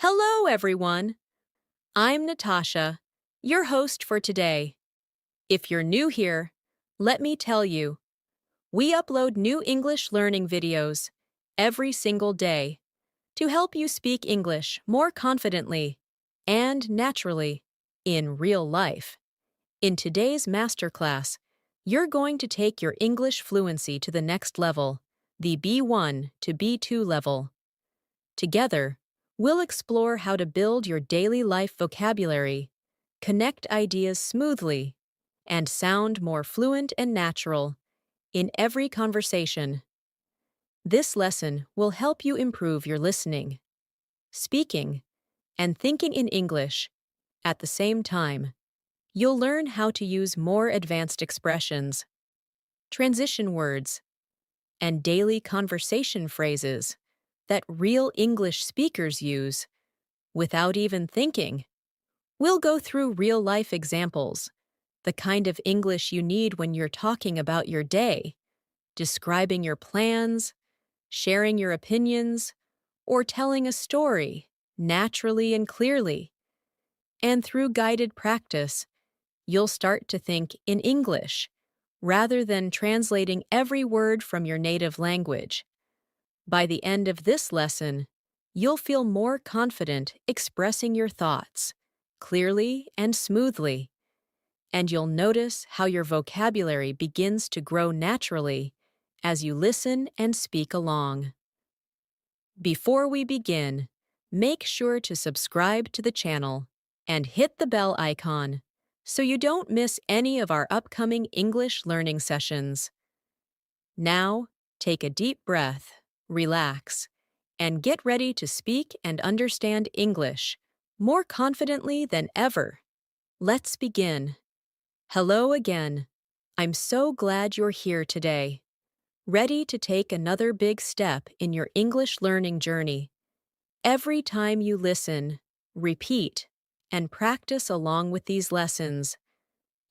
Hello, everyone. I'm Natasha, your host for today. If you're new here, let me tell you, we upload new English learning videos every single day to help you speak English more confidently and naturally in real life. In today's masterclass, you're going to take your English fluency to the next level, the B1 to B2 level. Together, we'll explore how to build your daily life vocabulary, connect ideas smoothly, and sound more fluent and natural in every conversation. This lesson will help you improve your listening, speaking, and thinking in English at the same time. You'll learn how to use more advanced expressions, transition words, and daily conversation phrases that real English speakers use without even thinking. We'll go through real-life examples, the kind of English you need when you're talking about your day, describing your plans, sharing your opinions, or telling a story naturally and clearly. And through guided practice, you'll start to think in English rather than translating every word from your native language. By the end of this lesson, you'll feel more confident expressing your thoughts clearly and smoothly, and you'll notice how your vocabulary begins to grow naturally as you listen and speak along. Before we begin, make sure to subscribe to the channel and hit the bell icon so you don't miss any of our upcoming English learning sessions. Now, take a deep breath, relax, and get ready to speak and understand English more confidently than ever. Let's begin. Hello again. I'm so glad you're here today, ready to take another big step in your English learning journey. Every time you listen, repeat, and practice along with these lessons,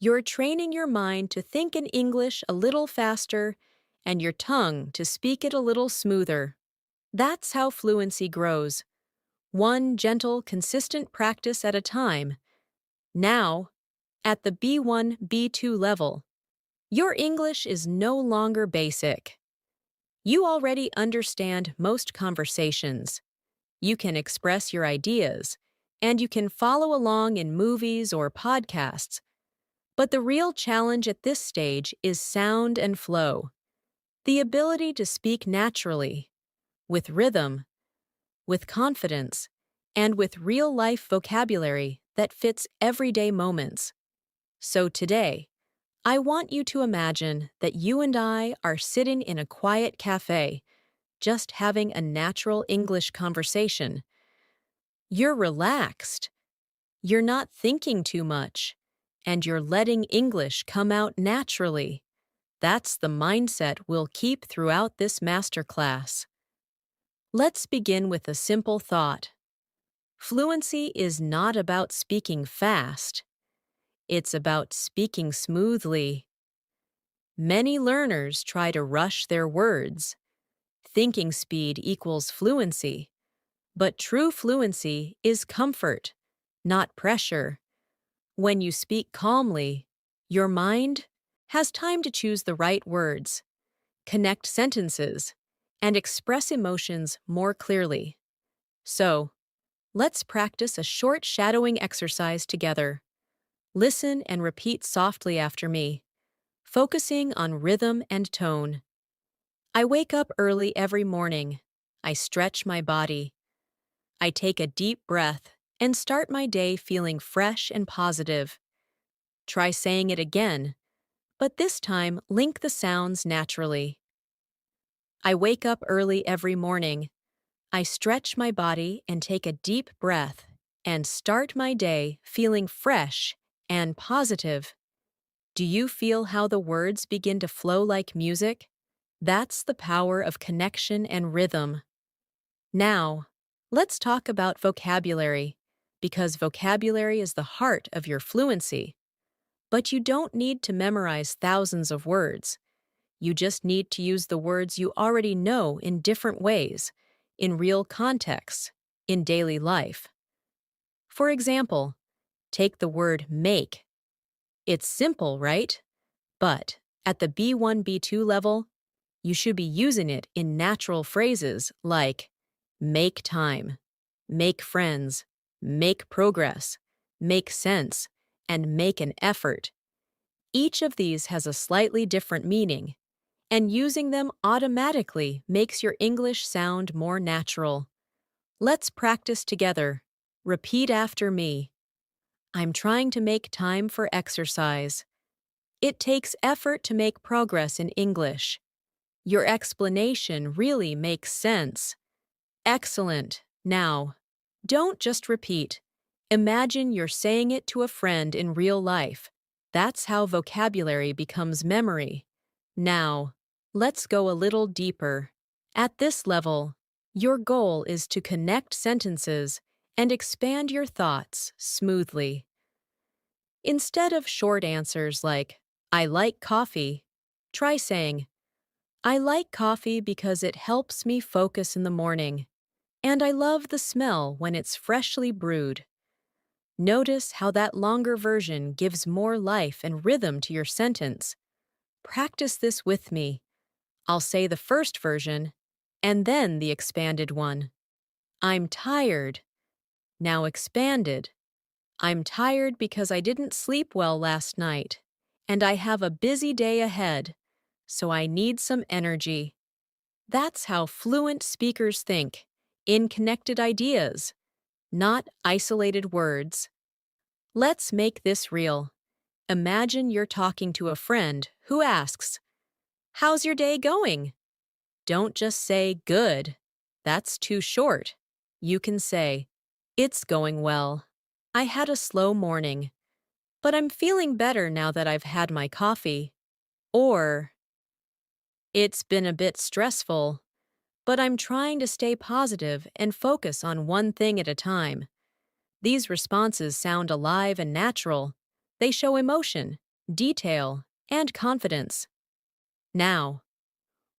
you're training your mind to think in English a little faster and your tongue to speak it a little smoother. That's how fluency grows, one gentle, consistent practice at a time. Now, at the B1, B2 level, your English is no longer basic. You already understand most conversations. You can express your ideas, and you can follow along in movies or podcasts. But the real challenge at this stage is sound and flow, the ability to speak naturally, with rhythm, with confidence, and with real-life vocabulary that fits everyday moments. So today, I want you to imagine that you and I are sitting in a quiet cafe, just having a natural English conversation. You're relaxed, you're not thinking too much, and you're letting English come out naturally. That's the mindset we'll keep throughout this masterclass. Let's begin with a simple thought. Fluency is not about speaking fast. It's about speaking smoothly. Many learners try to rush their words. Thinking speed equals fluency. But true fluency is comfort, not pressure. When you speak calmly, your mind has time to choose the right words, connect sentences, and express emotions more clearly. So, let's practice a short shadowing exercise together. Listen and repeat softly after me, focusing on rhythm and tone. I wake up early every morning. I stretch my body. I take a deep breath and start my day feeling fresh and positive. Try saying it again, but this time link the sounds naturally. I wake up early every morning. I stretch my body and take a deep breath and start my day feeling fresh and positive. Do you feel how the words begin to flow like music? That's the power of connection and rhythm. Now, let's talk about vocabulary, because vocabulary is the heart of your fluency. But you don't need to memorize thousands of words. You just need to use the words you already know in different ways, in real contexts, in daily life. For example, take the word make. It's simple, right? But at the B1, B2 level, you should be using it in natural phrases like make time, make friends, make progress, make sense, and make an effort. Each of these has a slightly different meaning, and using them automatically makes your English sound more natural. Let's practice together. Repeat after me. I'm trying to make time for exercise. It takes effort to make progress in English. Your explanation really makes sense. Excellent. Now, don't just repeat. Imagine you're saying it to a friend in real life. That's how vocabulary becomes memory. Now, let's go a little deeper. At this level, your goal is to connect sentences and expand your thoughts smoothly. Instead of short answers like, I like coffee, try saying, I like coffee because it helps me focus in the morning, and I love the smell when it's freshly brewed. Notice how that longer version gives more life and rhythm to your sentence. Practice this with me. I'll say the first version, and then the expanded one. I'm tired. Now expanded. I'm tired because I didn't sleep well last night, and I have a busy day ahead, so I need some energy. That's how fluent speakers think, in connected ideas, not isolated words. Let's make this real. Imagine you're talking to a friend who asks, How's your day going? Don't just say good. That's too short. You can say, It's going well. I had a slow morning, but I'm feeling better now that I've had my coffee. Or, It's been a bit stressful, but I'm trying to stay positive and focus on one thing at a time. These responses sound alive and natural. They show emotion, detail, and confidence. Now,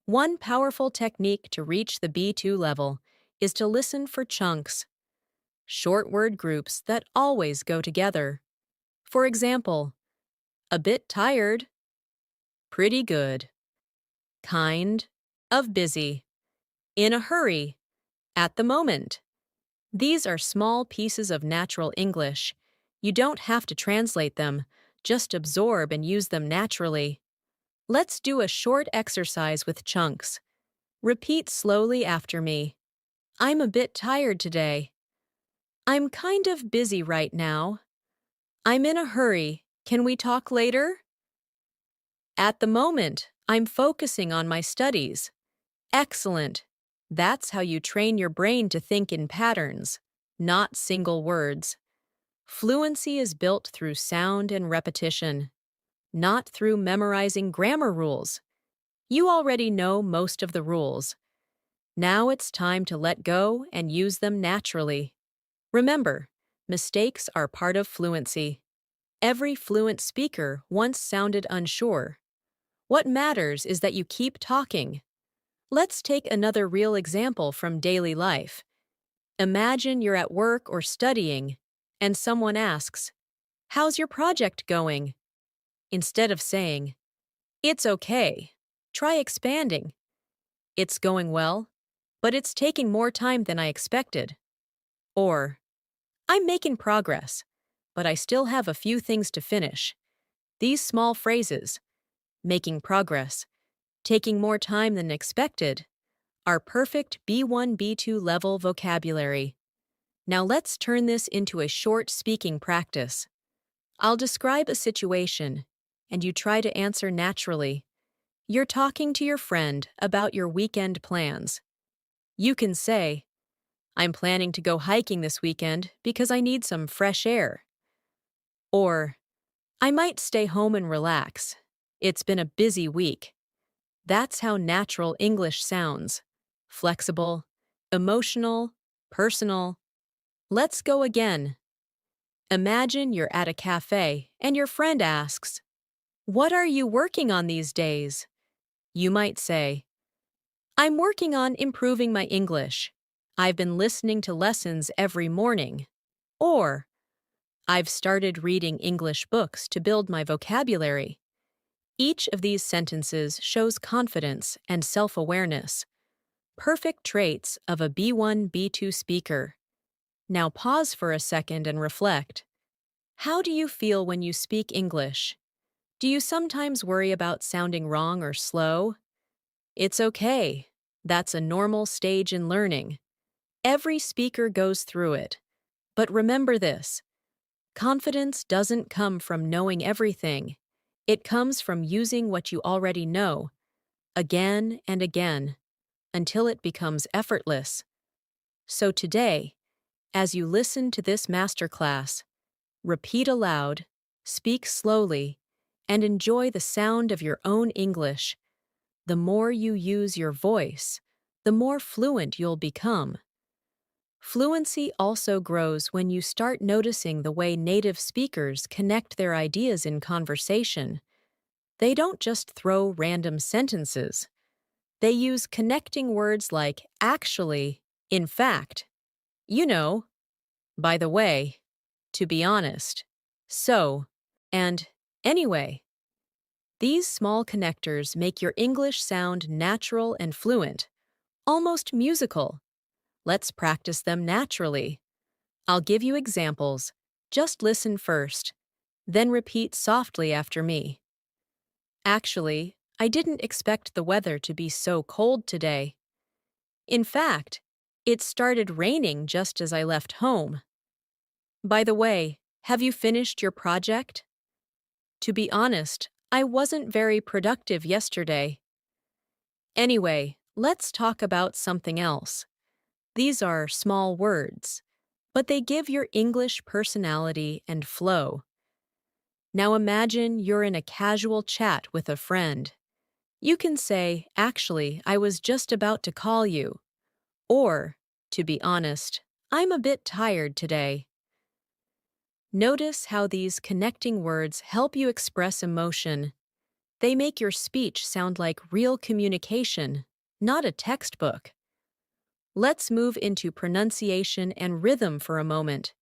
one powerful technique to reach the B2 level is to listen for chunks, short word groups that always go together. For example, a bit tired, pretty good, kind, of busy, in a hurry, at the moment. These are small pieces of natural English. You don't have to translate them, just absorb and use them naturally. Let's do a short exercise with chunks. Repeat slowly after me. I'm a bit tired today. I'm kind of busy right now. I'm in a hurry. Can we talk later? At the moment, I'm focusing on my studies. Excellent. That's how you train your brain to think in patterns, not single words. Fluency is built through sound and repetition, not through memorizing grammar rules. You already know most of the rules. Now it's time to let go and use them naturally. Remember, mistakes are part of fluency. Every fluent speaker once sounded unsure. What matters is that you keep talking. Let's take another real example from daily life. Imagine you're at work or studying, and someone asks, How's your project going? Instead of saying, It's okay, try expanding. It's going well, but it's taking more time than I expected. Or, I'm making progress, but I still have a few things to finish. These small phrases, making progress, taking more time than expected, are perfect B1, B2 level vocabulary. Now let's turn this into a short speaking practice. I'll describe a situation, and you try to answer naturally. You're talking to your friend about your weekend plans. You can say, I'm planning to go hiking this weekend because I need some fresh air. Or, I might stay home and relax. It's been a busy week. That's how natural English sounds. Flexible, emotional, personal. Let's go again. Imagine you're at a cafe and your friend asks, What are you working on these days? You might say, I'm working on improving my English. I've been listening to lessons every morning. Or, I've started reading English books to build my vocabulary. Each of these sentences shows confidence and self-awareness, perfect traits of a B1, B2 speaker. Now pause for a second and reflect. How do you feel when you speak English? Do you sometimes worry about sounding wrong or slow? It's okay. That's a normal stage in learning. Every speaker goes through it. But remember this: confidence doesn't come from knowing everything. It comes from using what you already know, again and again, until it becomes effortless. So today, as you listen to this masterclass, repeat aloud, speak slowly, and enjoy the sound of your own English. The more you use your voice, the more fluent you'll become. Fluency also grows when you start noticing the way native speakers connect their ideas in conversation. They don't just throw random sentences. They use connecting words like actually, in fact, you know, by the way, to be honest, so, and anyway. These small connectors make your English sound natural and fluent, almost musical. Let's practice them naturally. I'll give you examples. Just listen first, then repeat softly after me. Actually, I didn't expect the weather to be so cold today. In fact, it started raining just as I left home. By the way, have you finished your project? To be honest, I wasn't very productive yesterday. Anyway, let's talk about something else. These are small words, but they give your English personality and flow. Now imagine you're in a casual chat with a friend. You can say, actually, I was just about to call you. Or, to be honest, I'm a bit tired today. Notice how these connecting words help you express emotion. They make your speech sound like real communication, not a textbook. Let's move into pronunciation and rhythm for a moment.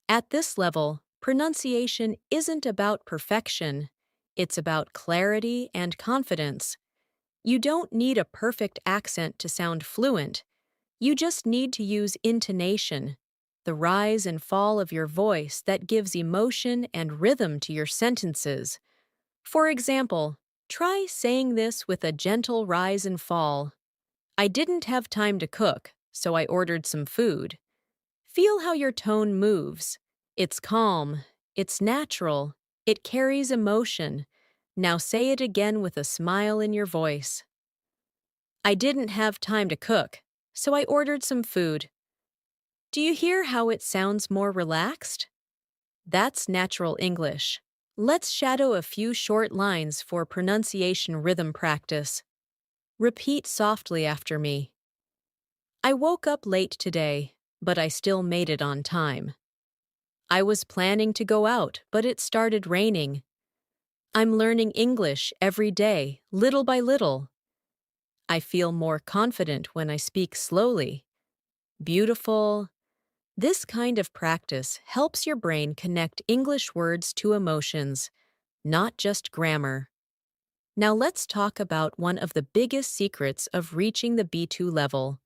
At this level, pronunciation isn't about perfection. It's about clarity and confidence. You don't need a perfect accent to sound fluent. You just need to use intonation, the rise and fall of your voice that gives emotion and rhythm to your sentences. For example, try saying this with a gentle rise and fall. I didn't have time to cook, so I ordered some food. Feel how your tone moves. It's calm, it's natural, it carries emotion. Now say it again with a smile in your voice. I didn't have time to cook, so I ordered some food. Do you hear how it sounds more relaxed? That's natural English. Let's shadow a few short lines for pronunciation rhythm practice. Repeat softly after me. I woke up late today, but I still made it on time. I was planning to go out, but it started raining. I'm learning English every day, little by little. I feel more confident when I speak slowly. Beautiful. This kind of practice helps your brain connect English words to emotions, not just grammar. Now let's talk about one of the biggest secrets of reaching the B2 level: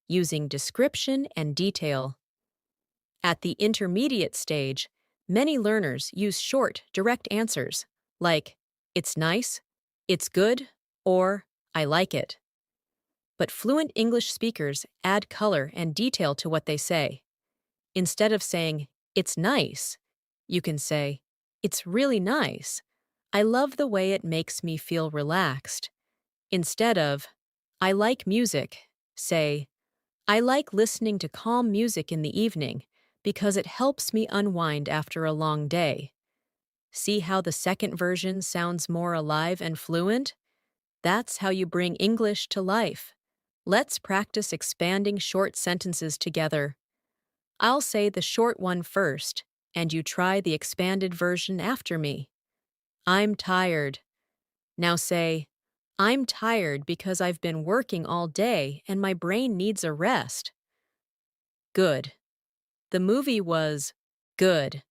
using description and detail. At the intermediate stage, many learners use short, direct answers, like, it's nice, it's good, or I like it. But fluent English speakers add color and detail to what they say. Instead of saying, it's nice, you can say, it's really nice. I love the way it makes me feel relaxed. Instead of, I like music, say, I like listening to calm music in the evening because it helps me unwind after a long day. See how the second version sounds more alive and fluent? That's how you bring English to life. Let's practice expanding short sentences together. I'll say the short one first, and you try the expanded version after me. I'm tired. Now say, I'm tired because I've been working all day and my brain needs a rest. Good. The movie was good.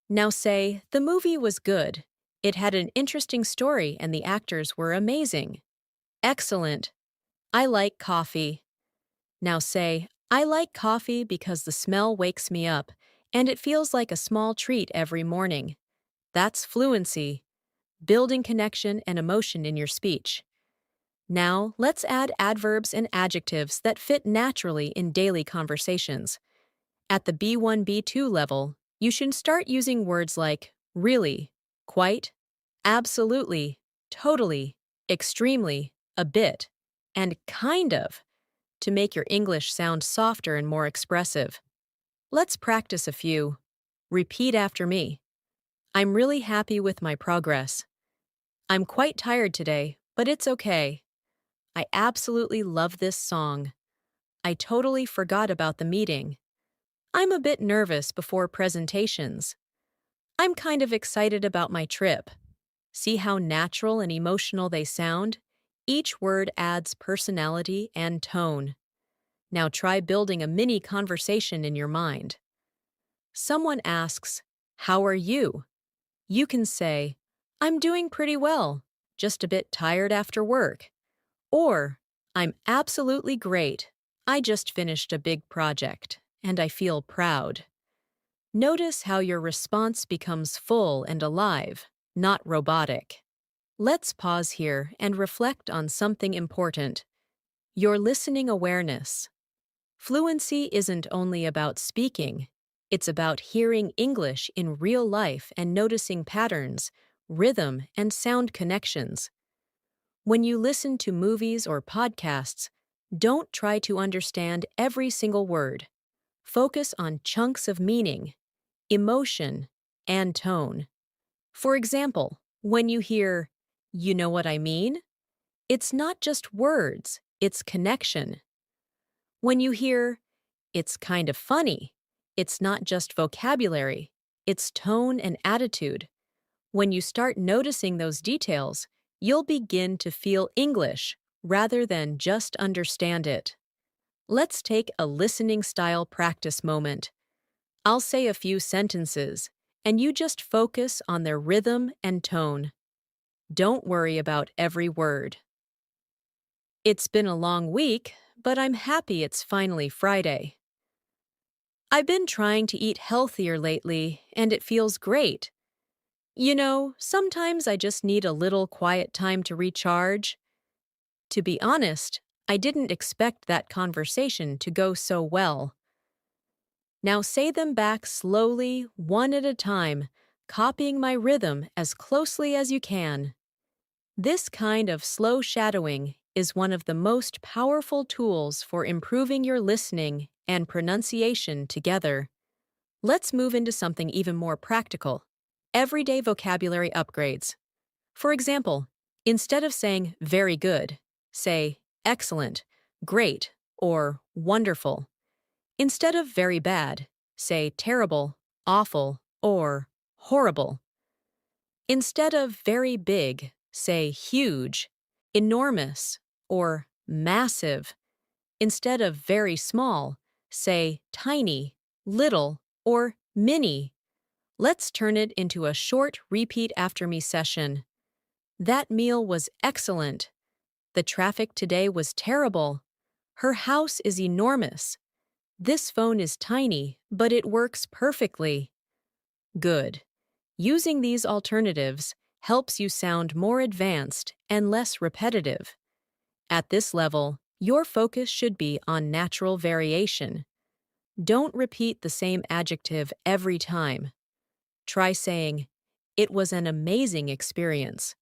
Now say, the movie was good. It had an interesting story and the actors were amazing. Excellent. I like coffee. Now say, I like coffee because the smell wakes me up and it feels like a small treat every morning. That's fluency, building connection and emotion in your speech. Now, let's add adverbs and adjectives that fit naturally in daily conversations. At the B1-B2 level, you should start using words like really, quite, absolutely, totally, extremely, a bit, and kind of to make your English sound softer and more expressive. Let's practice a few. Repeat after me. I'm really happy with my progress. I'm quite tired today, but it's okay. I absolutely love this song. I totally forgot about the meeting. I'm a bit nervous before presentations. I'm kind of excited about my trip. See how natural and emotional they sound? Each word adds personality and tone. Now try building a mini conversation in your mind. Someone asks, "How are you?" You can say, "I'm doing pretty well, just a bit tired after work." Or, "I'm absolutely great. I just finished a big project, and I feel proud." Notice how your response becomes full and alive, not robotic. Let's pause here and reflect on something important: your listening awareness. Fluency isn't only about speaking, it's about hearing English in real life and noticing patterns, rhythm, and sound connections. When you listen to movies or podcasts, don't try to understand every single word. Focus on chunks of meaning, emotion, and tone. For example, when you hear, "You know what I mean?" It's not just words, it's connection. When you hear, "It's kind of funny," it's not just vocabulary, it's tone and attitude. When you start noticing those details, you'll begin to feel English rather than just understand it. Let's take a listening style practice moment. I'll say a few sentences, and you just focus on their rhythm and tone. Don't worry about every word. It's been a long week, but I'm happy it's finally Friday. I've been trying to eat healthier lately, and it feels great. You know, sometimes I just need a little quiet time to recharge. To be honest, I didn't expect that conversation to go so well. Now say them back slowly, one at a time, copying my rhythm as closely as you can. This kind of slow shadowing is one of the most powerful tools for improving your listening and pronunciation together. Let's move into something even more practical: everyday vocabulary upgrades. For example, instead of saying very good, say excellent, great, or wonderful. Instead of very bad, say terrible, awful, or horrible. Instead of very big, say huge, enormous, or massive. Instead of very small, say tiny, little, or mini. Let's turn it into a short repeat after me session. That meal was excellent. The traffic today was terrible. Her house is enormous. This phone is tiny, but it works perfectly. Good. Using these alternatives helps you sound more advanced and less repetitive. At this level, your focus should be on natural variation. Don't repeat the same adjective every time. Try saying, "It was an amazing experience."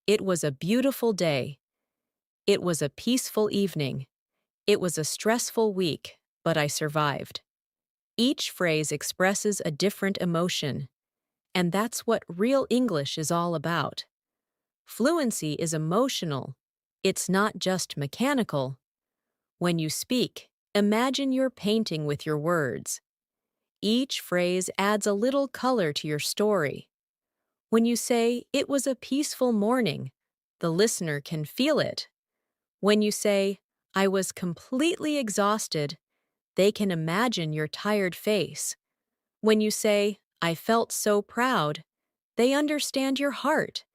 "It was a beautiful day." "It was a peaceful evening." "It was a stressful week, but I survived." Each phrase expresses a different emotion, and that's what real English is all about. Fluency is emotional. It's not just mechanical. When you speak, imagine you're painting with your words. Each phrase adds a little color to your story. When you say, "It was a peaceful morning," the listener can feel it. When you say, "I was completely exhausted," They can imagine your tired face. When you say, I felt so proud, they understand your heart.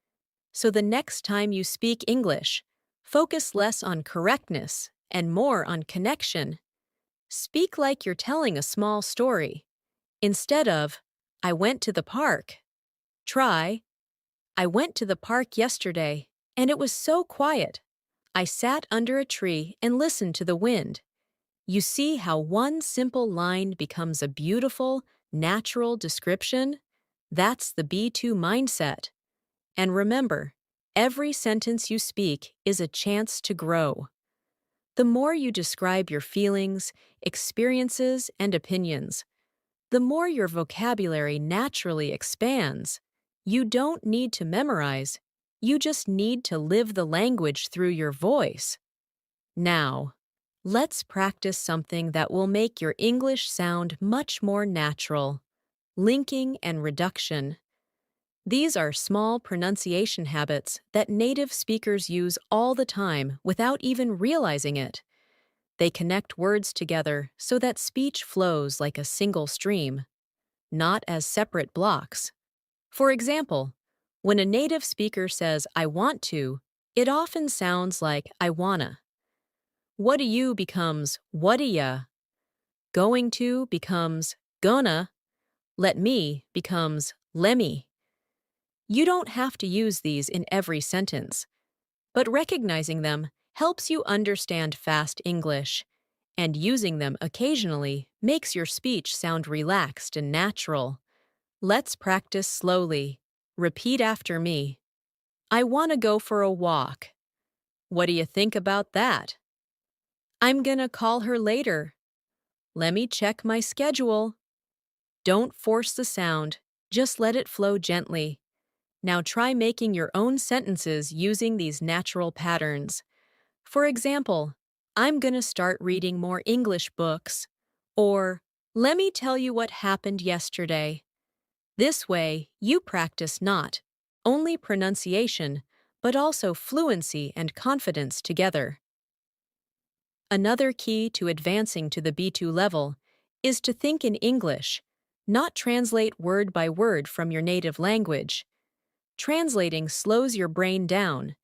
So the next time you speak English, focus less on correctness and more on connection. Speak like you're telling a small story. Instead of, I went to the park, try, I went to the park yesterday, and it was so quiet. I sat under a tree and listened to the wind. You see how one simple line becomes a beautiful, natural description? That's the B2 mindset. And remember, every sentence you speak is a chance to grow. The more you describe your feelings, experiences, and opinions, the more your vocabulary naturally expands. You don't need to memorize, you just need to live the language through your voice. Now, let's practice something that will make your English sound much more natural: linking and reduction. These are small pronunciation habits that native speakers use all the time without even realizing it. They connect words together so that speech flows like a single stream, not as separate blocks. For example, when a native speaker says, I want to, it often sounds like I wanna. What do you becomes what do ya. Going to becomes gonna. Let me becomes lemme. You don't have to use these in every sentence, but recognizing them helps you understand fast English, and using them occasionally makes your speech sound relaxed and natural. Let's practice slowly. Repeat after me. I want to go for a walk. What do you think about that? I'm gonna call her later. Let me check my schedule. Don't force the sound, just let it flow gently. Now try making your own sentences using these natural patterns. For example, I'm gonna start reading more English books. Or, let me tell you what happened yesterday. This way, you practice not only pronunciation, but also fluency and confidence together. Another key to advancing to the B2 level is to think in English, not translate word by word from your native language. Translating slows your brain down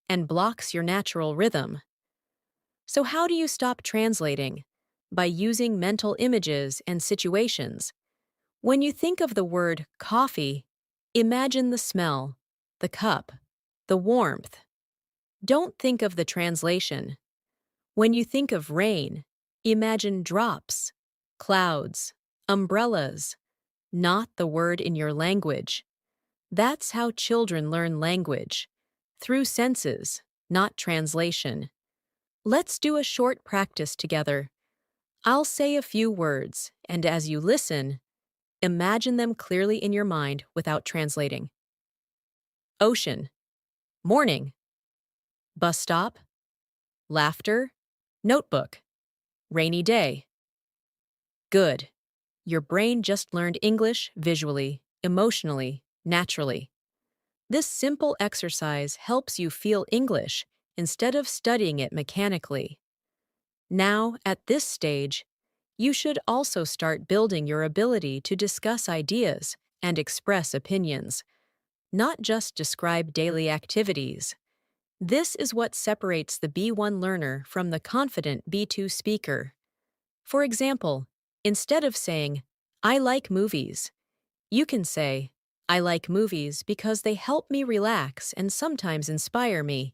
and blocks your natural rhythm. So how do you stop translating? By using mental images and situations. When you think of the word coffee, imagine the smell, the cup, the warmth. Don't think of the translation. When you think of rain, imagine drops, clouds, umbrellas, not the word in your language. That's how children learn language, through senses, not translation. Let's do a short practice together. I'll say a few words, and as you listen, imagine them clearly in your mind without translating. Ocean, morning, bus stop, laughter, notebook, rainy day. Good. Your brain just learned English visually, emotionally, naturally. This simple exercise helps you feel English instead of studying it mechanically. Now, at this stage, you should also start building your ability to discuss ideas and express opinions, not just describe daily activities. This is what separates the B1 learner from the confident B2 speaker. For example, instead of saying, I like movies, you can say, I like movies because they help me relax and sometimes inspire me.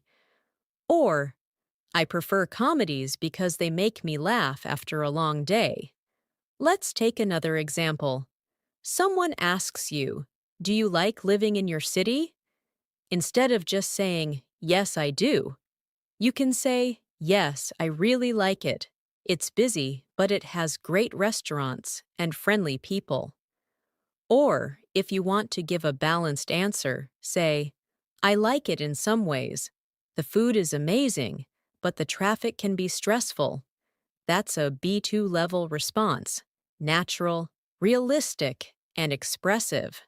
Or, I prefer comedies because they make me laugh after a long day. Let's take another example. Someone asks you, do you like living in your city? Instead of just saying, yes, I do, you can say, yes, I really like it. It's busy, but it has great restaurants and friendly people. Or, if you want to give a balanced answer, say, I like it in some ways. The food is amazing, but the traffic can be stressful. That's a B2 level response, natural, realistic, and expressive.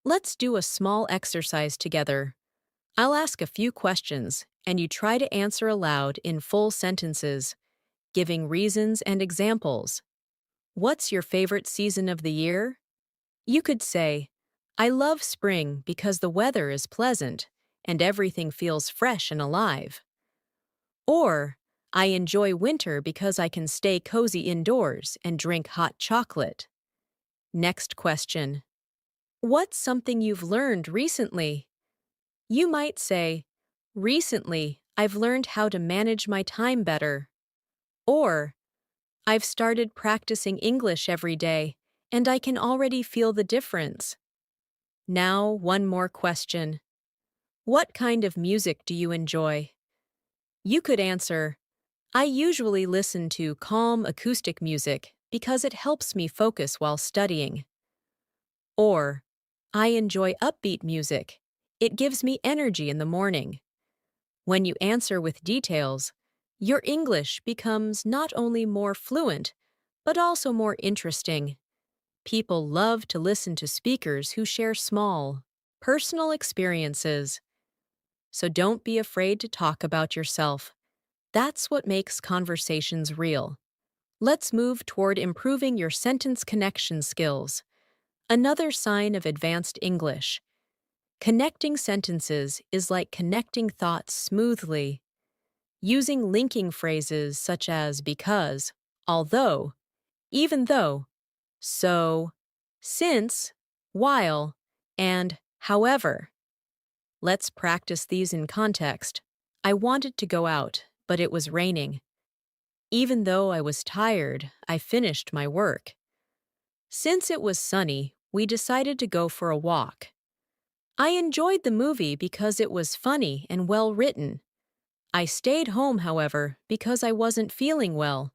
Let's do a small exercise together. I'll ask a few questions, and you try to answer aloud in full sentences. giving reasons and examples. What's your favorite season of the year? You could say, I love spring because the weather is pleasant and everything feels fresh and alive. Or, I enjoy winter because I can stay cozy indoors and drink hot chocolate. Next question. What's something you've learned recently? You might say, recently, I've learned how to manage my time better. Or, I've started practicing English every day, and I can already feel the difference. Now, one more question. What kind of music do you enjoy? You could answer, I usually listen to calm acoustic music because it helps me focus while studying. Or, I enjoy upbeat music. It gives me energy in the morning. When you answer with details, your English becomes not only more fluent, but also more interesting. People love to listen to speakers who share small, personal experiences. So don't be afraid to talk about yourself. That's what makes conversations real. Let's move toward improving your sentence connection skills. Another sign of advanced English. Connecting sentences is like connecting thoughts smoothly. Using linking phrases such as because, although, even though, so, since, while, and however. Let's practice these in context. I wanted to go out, but it was raining. Even though I was tired, I finished my work. Since it was sunny, we decided to go for a walk. I enjoyed the movie because it was funny and well written. I stayed home, however, because I wasn't feeling well.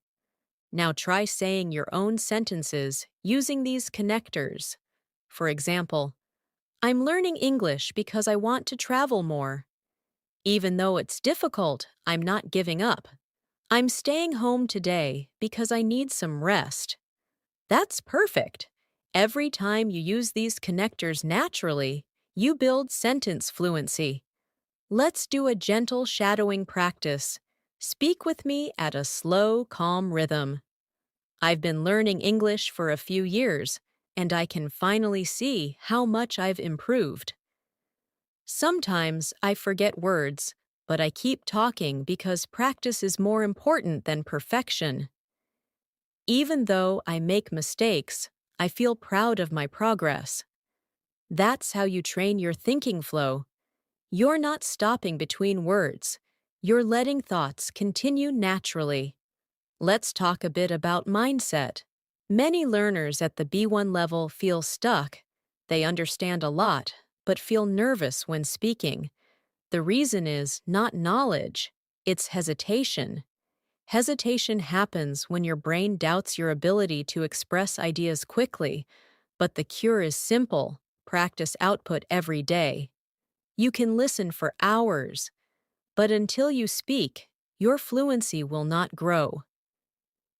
Now try saying your own sentences using these connectors. For example, I'm learning English because I want to travel more. Even though it's difficult, I'm not giving up. I'm staying home today because I need some rest. That's perfect. Every time you use these connectors naturally, you build sentence fluency. Let's do a gentle shadowing practice. Speak with me at a slow, calm rhythm. I've been learning English for a few years, and I can finally see how much I've improved. Sometimes I forget words, but I keep talking because practice is more important than perfection. Even though I make mistakes, I feel proud of my progress. That's how you train your thinking flow. You're not stopping between words. You're letting thoughts continue naturally. Let's talk a bit about mindset. Many learners at the B1 level feel stuck. They understand a lot, but feel nervous when speaking. The reason is not knowledge, it's hesitation. Hesitation happens when your brain doubts your ability to express ideas quickly, but the cure is simple: practice output every day. You can listen for hours, but until you speak, your fluency will not grow.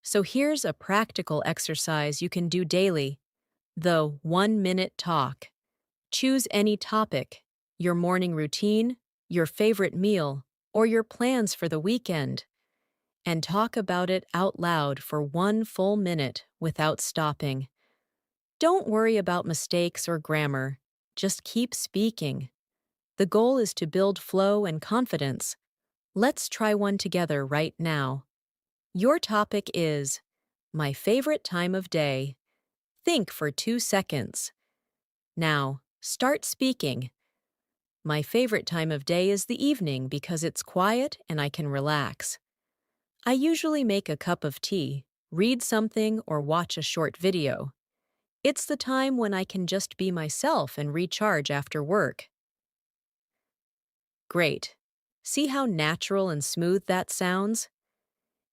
So here's a practical exercise you can do daily: the 1-minute talk. Choose any topic: your morning routine, your favorite meal, or your plans for the weekend, and talk about it out loud for 1 full minute without stopping. Don't worry about mistakes or grammar. Just keep speaking. The goal is to build flow and confidence. Let's try one together right now. Your topic is my favorite time of day. Think for 2 seconds. Now, start speaking. My favorite time of day is the evening because it's quiet and I can relax. I usually make a cup of tea, read something, or watch a short video. It's the time when I can just be myself and recharge after work. Great. See how natural and smooth that sounds?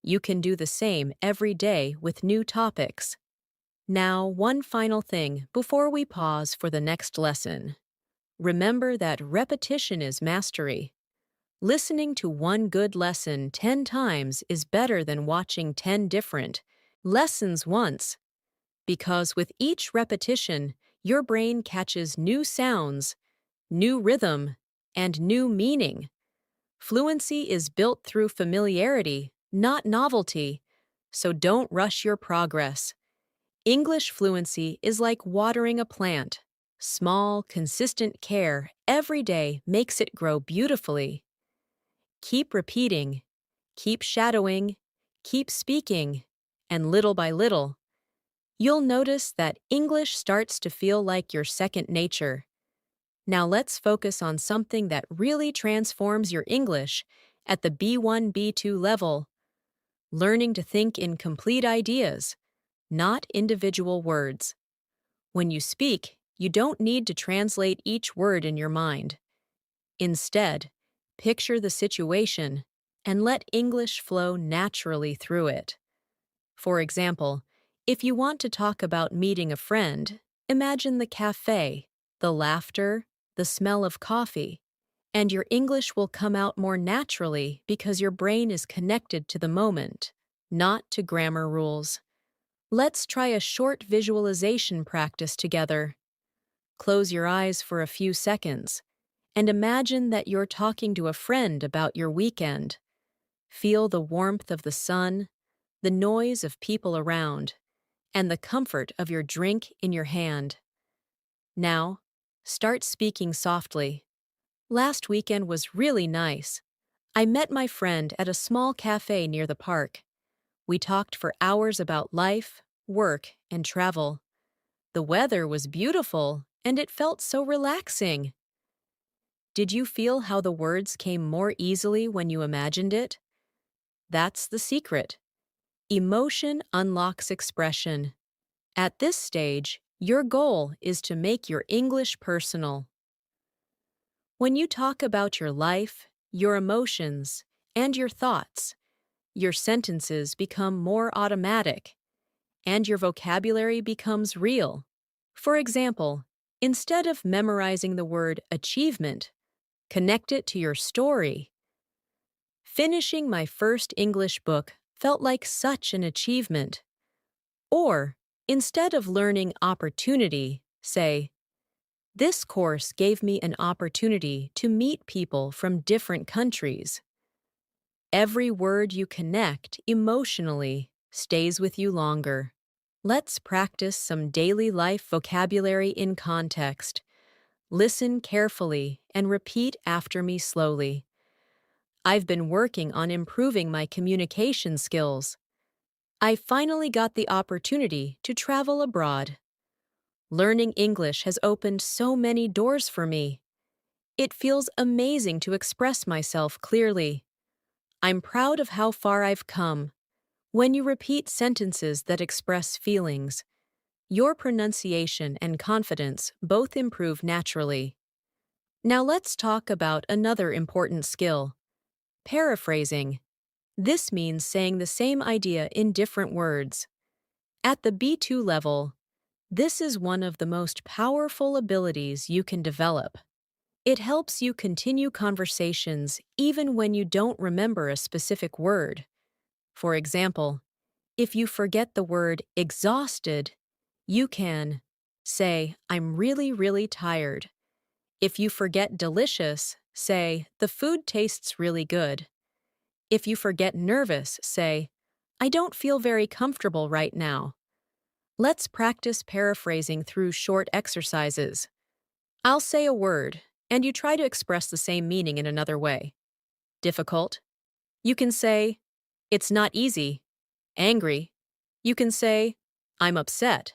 You can do the same every day with new topics. Now, one final thing before we pause for the next lesson. Remember that repetition is mastery. Listening to one good lesson 10 times is better than watching 10 different lessons once, because with each repetition, your brain catches new sounds, new rhythm, and new meaning. Fluency is built through familiarity, not novelty. so don't rush your progress. English fluency is like watering a plant. Small, consistent care every day makes it grow beautifully. Keep repeating, keep shadowing, keep speaking, and little by little, you'll notice that English starts to feel like your second nature. Now let's focus on something that really transforms your English at the B1, B2 level, learning to think in complete ideas, not individual words. When you speak, you don't need to translate each word in your mind. Instead, picture the situation and let English flow naturally through it. For example, if you want to talk about meeting a friend, imagine the cafe, the laughter, the smell of coffee, and your English will come out more naturally because your brain is connected to the moment, not to grammar rules. Let's try a short visualization practice together. Close your eyes for a few seconds and imagine that you're talking to a friend about your weekend. Feel the warmth of the sun, the noise of people around, and the comfort of your drink in your hand. Now, start speaking softly. Last weekend was really nice. I met my friend at a small cafe near the park. We talked for hours about life, work, and travel. The weather was beautiful, and it felt so relaxing. Did you feel how the words came more easily when you imagined it? That's the secret. Emotion unlocks expression. At this stage, your goal is to make your English personal. When you talk about your life, your emotions, and your thoughts, your sentences become more automatic, and your vocabulary becomes real. For example, instead of memorizing the word achievement, connect it to your story. Finishing my first English book felt like such an achievement. Or, instead of learning opportunity, say, this course gave me an opportunity to meet people from different countries. Every word you connect emotionally stays with you longer. Let's practice some daily life vocabulary in context. Listen carefully and repeat after me slowly. I've been working on improving my communication skills. I finally got the opportunity to travel abroad. Learning English has opened so many doors for me. It feels amazing to express myself clearly. I'm proud of how far I've come. When you repeat sentences that express feelings, your pronunciation and confidence both improve naturally. Now let's talk about another important skill: paraphrasing. This means saying the same idea in different words. At the B2 level, this is one of the most powerful abilities you can develop. It helps you continue conversations even when you don't remember a specific word. For example, if you forget the word exhausted, you can say, I'm really, really tired. If you forget delicious, say, the food tastes really good. If you forget nervous, say, I don't feel very comfortable right now. Let's practice paraphrasing through short exercises. I'll say a word, and you try to express the same meaning in another way. Difficult? You can say, it's not easy. Angry? You can say, I'm upset.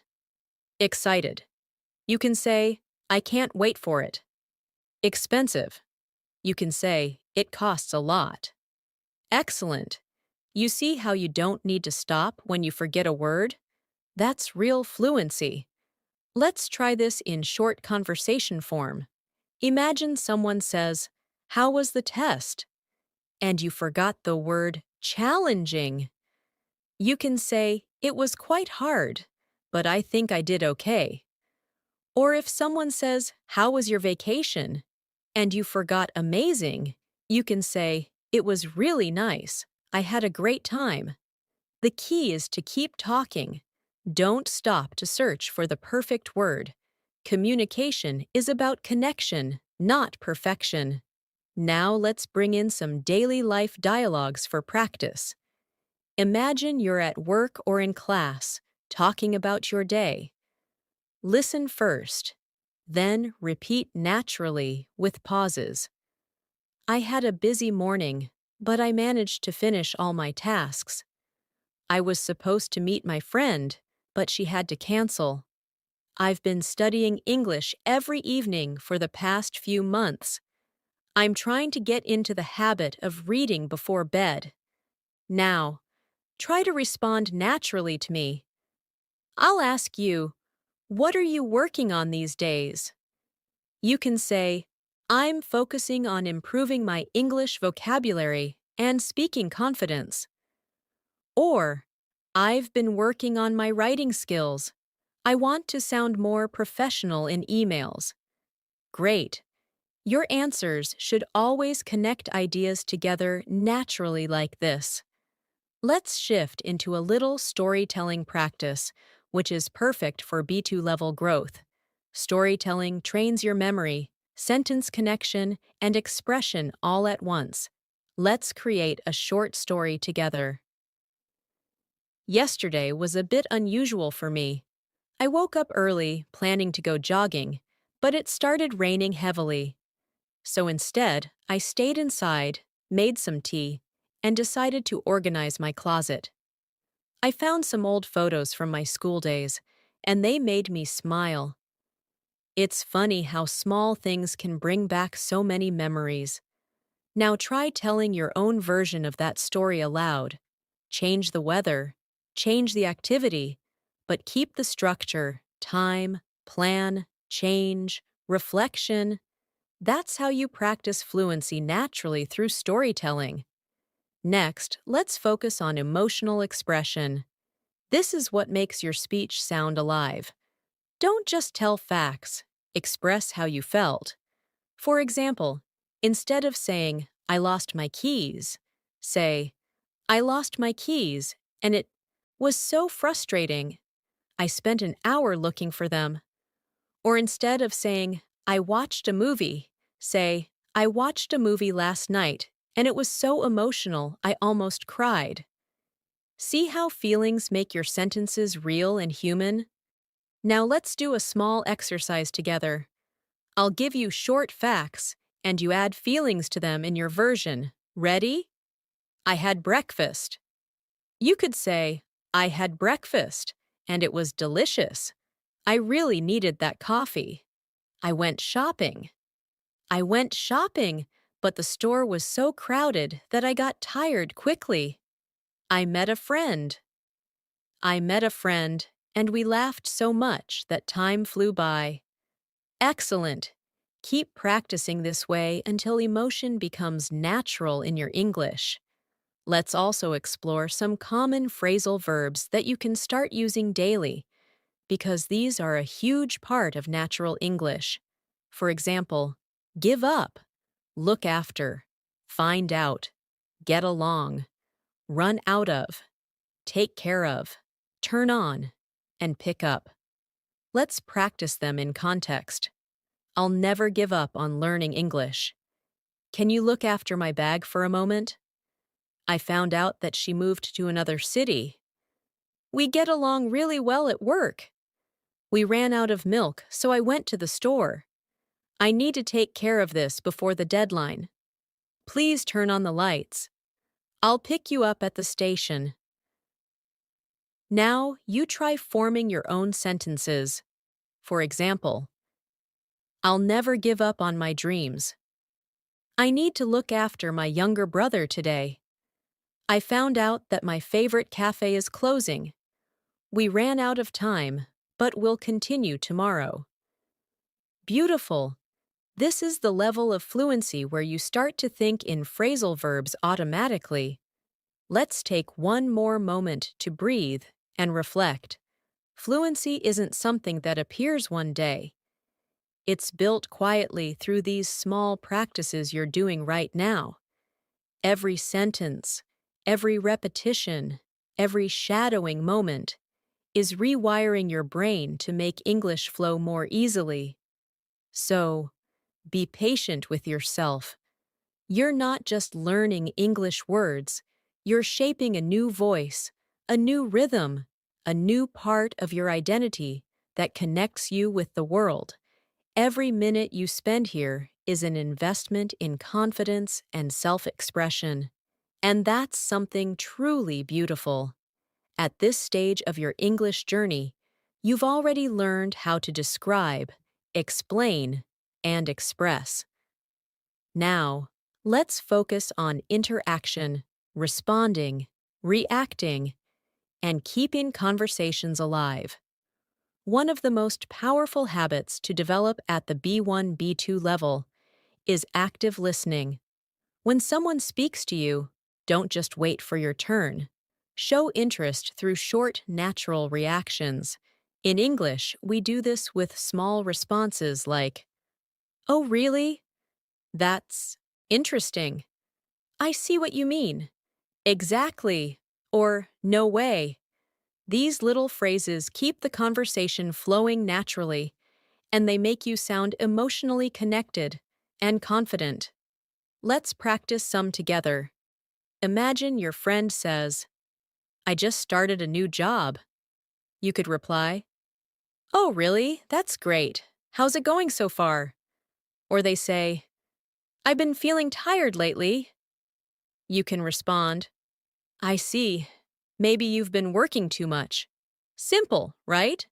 Excited? You can say, I can't wait for it. Expensive? You can say, it costs a lot. Excellent. You see how you don't need to stop when you forget a word? That's real fluency. Let's try this in short conversation form. Imagine someone says, how was the test? And you forgot the word challenging. You can say, it was quite hard, but I think I did okay. Or if someone says, how was your vacation? And you forgot amazing, you can say, it was really nice. I had a great time. The key is to keep talking. Don't stop to search for the perfect word. Communication is about connection, not perfection. Now let's bring in some daily life dialogues for practice. Imagine you're at work or in class, talking about your day. Listen first, then repeat naturally with pauses. I had a busy morning, but I managed to finish all my tasks. I was supposed to meet my friend, but she had to cancel. I've been studying English every evening for the past few months. I'm trying to get into the habit of reading before bed. Now, try to respond naturally to me. I'll ask you, what are you working on these days? You can say, I'm focusing on improving my English vocabulary and speaking confidence. Or, I've been working on my writing skills. I want to sound more professional in emails. Great. Your answers should always connect ideas together naturally like this. Let's shift into a little storytelling practice, which is perfect for B2 level growth. Storytelling trains your memory, sentence connection, and expression all at once. Let's create a short story together. Yesterday was a bit unusual for me. I woke up early, planning to go jogging, but it started raining heavily. So instead, I stayed inside, made some tea, and decided to organize my closet. I found some old photos from my school days, and they made me smile. It's funny how small things can bring back so many memories. Now try telling your own version of that story aloud. Change the weather, change the activity, but keep the structure, time, plan, change, reflection. That's how you practice fluency naturally through storytelling. Next, let's focus on emotional expression. This is what makes your speech sound alive. Don't just tell facts, express how you felt. For example, instead of saying, I lost my keys, say, I lost my keys, and it was so frustrating. I spent an hour looking for them. Or instead of saying, I watched a movie, say, I watched a movie last night, and it was so emotional I almost cried. See how feelings make your sentences real and human? Now let's do a small exercise together. I'll give you short facts, and you add feelings to them in your version. Ready? I had breakfast. You could say, I had breakfast, and it was delicious. I really needed that coffee. I went shopping. I went shopping, but the store was so crowded that I got tired quickly. I met a friend. I met a friend, and we laughed so much that time flew by. Excellent! Keep practicing this way until emotion becomes natural in your English. Let's also explore some common phrasal verbs that you can start using daily, because these are a huge part of natural English. For example, give up, look after, find out, get along, run out of, take care of, turn on, and pick up. Let's practice them in context. I'll never give up on learning English. Can you look after my bag for a moment? I found out that she moved to another city. We get along really well at work. We ran out of milk, so I went to the store. I need to take care of this before the deadline. Please turn on the lights. I'll pick you up at the station. Now, you try forming your own sentences. For example, I'll never give up on my dreams. I need to look after my younger brother today. I found out that my favorite cafe is closing. We ran out of time, but we'll continue tomorrow. Beautiful! This is the level of fluency where you start to think in phrasal verbs automatically. Let's take one more moment to breathe and reflect. Fluency isn't something that appears one day. It's built quietly through these small practices you're doing right now. Every sentence, every repetition, every shadowing moment is rewiring your brain to make English flow more easily. So, be patient with yourself. You're not just learning English words, You're shaping a new voice, a new rhythm, a new part of your identity that connects you with the world. Every minute you spend here is an investment in confidence and self-expression. And that's something truly beautiful. At this stage of your English journey, you've already learned how to describe, explain, and express. Now, let's focus on interaction, responding, reacting, and keeping conversations alive. One of the most powerful habits to develop at the B1-B2 level is active listening. When someone speaks to you, don't just wait for your turn. Show interest through short, natural reactions. In English, we do this with small responses like, "Oh, really? That's interesting. I see what you mean. Exactly." Or, "No way." These little phrases keep the conversation flowing naturally, and they make you sound emotionally connected and confident. Let's practice some together. Imagine your friend says, "I just started a new job." You could reply, "Oh, really? That's great. How's it going so far?" Or they say, "I've been feeling tired lately." You can respond, "I see. Maybe you've been working too much." Simple, right?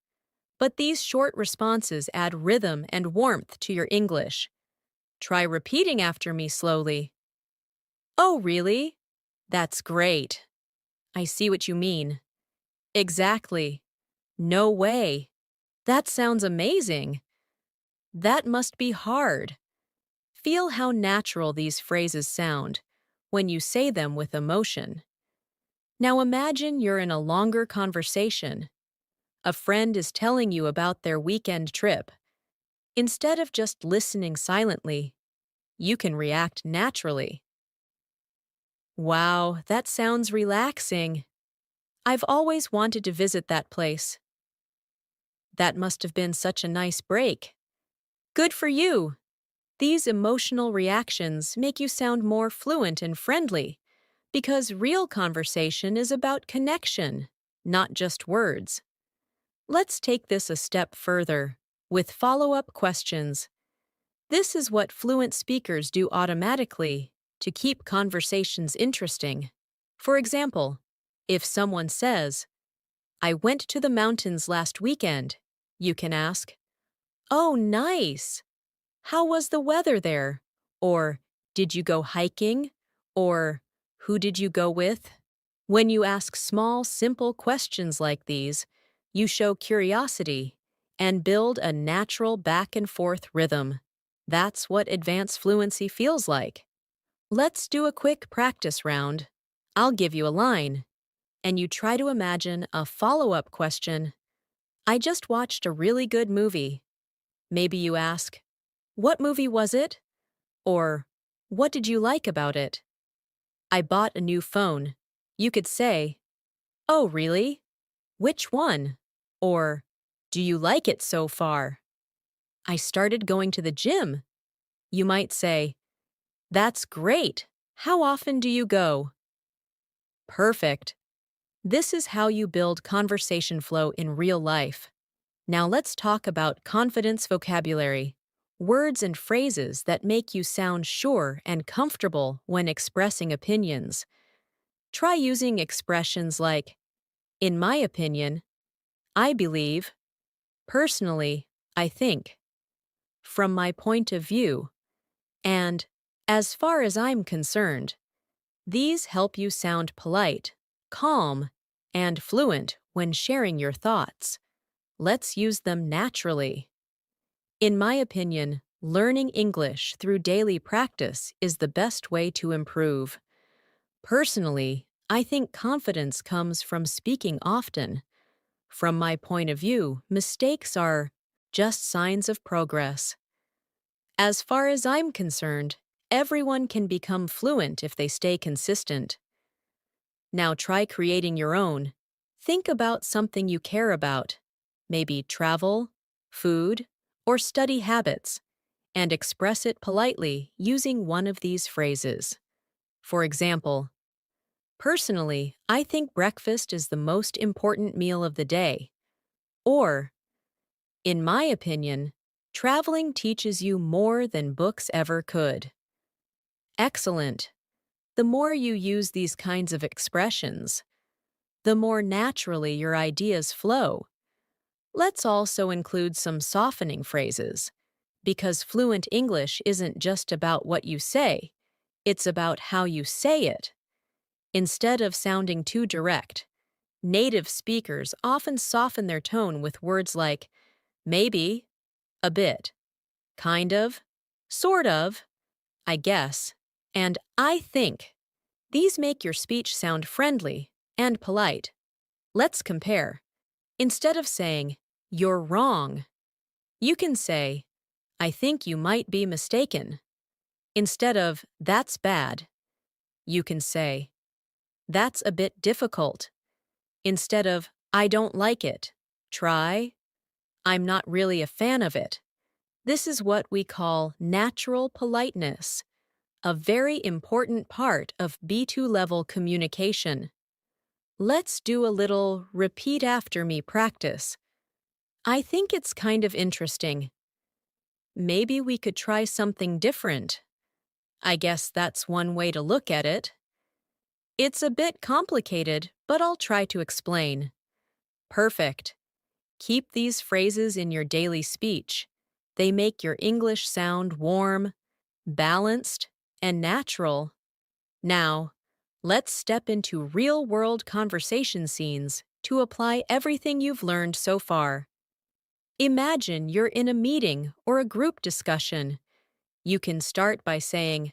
But these short responses add rhythm and warmth to your English. Try repeating after me slowly. "Oh, really? That's great. I see what you mean. Exactly. No way. That sounds amazing. That must be hard." Feel how natural these phrases sound when you say them with emotion. Now imagine you're in a longer conversation. A friend is telling you about their weekend trip. Instead of just listening silently, you can react naturally. "Wow, that sounds relaxing. I've always wanted to visit that place. That must have been such a nice break. Good for you." These emotional reactions make you sound more fluent and friendly, because real conversation is about connection, not just words. Let's take this a step further, with follow-up questions. This is what fluent speakers do automatically to keep conversations interesting. For example, if someone says, "I went to the mountains last weekend," you can ask, "Oh, nice. How was the weather there?" Or, "Did you go hiking?" Or, "Who did you go with?" When you ask small, simple questions like these, you show curiosity and build a natural back and forth rhythm. That's what advanced fluency feels like. Let's do a quick practice round. I'll give you a line, and you try to imagine a follow-up question. "I just watched a really good movie." Maybe you ask, "What movie was it?" Or, "What did you like about it?" "I bought a new phone." You could say, "Oh, really? Which one?" Or, "Do you like it so far?" "I started going to the gym." You might say, "That's great. How often do you go?" Perfect. This is how you build conversation flow in real life. Now let's talk about confidence vocabulary, words and phrases that make you sound sure and comfortable when expressing opinions. Try using expressions like, "In my opinion," "I believe," "Personally," "I think," "From my point of view," and "As far as I'm concerned." These help you sound polite, calm, and fluent when sharing your thoughts. Let's use them naturally. In my opinion, learning English through daily practice is the best way to improve. Personally, I think confidence comes from speaking often. From my point of view, mistakes are just signs of progress. As far as I'm concerned, everyone can become fluent if they stay consistent. Now try creating your own. Think about something you care about, maybe travel, food, or study habits, and express it politely using one of these phrases. For example, Personally, I think breakfast is the most important meal of the day. Or, in my opinion, traveling teaches you more than books ever could. Excellent. The more you use these kinds of expressions, the more naturally your ideas flow. Let's also include some softening phrases, because fluent English isn't just about what you say, it's about how you say it. Instead of sounding too direct, native speakers often soften their tone with words like maybe, a bit, kind of, sort of, I guess, and I think. These make your speech sound friendly and polite. Let's compare. Instead of saying, "You're wrong," you can say, "I think you might be mistaken." Instead of, "That's bad," you can say, "That's a bit difficult." Instead of, "I don't like it," try, "I'm not really a fan of it." This is what we call natural politeness, a very important part of B2 level communication. Let's do a little repeat after me practice. I think it's kind of interesting. Maybe we could try something different. I guess that's one way to look at it. It's a bit complicated, but I'll try to explain. Perfect. Keep these phrases in your daily speech. They make your English sound warm, balanced, and natural. Now, let's step into real-world conversation scenes to apply everything you've learned so far. Imagine you're in a meeting or a group discussion. You can start by saying,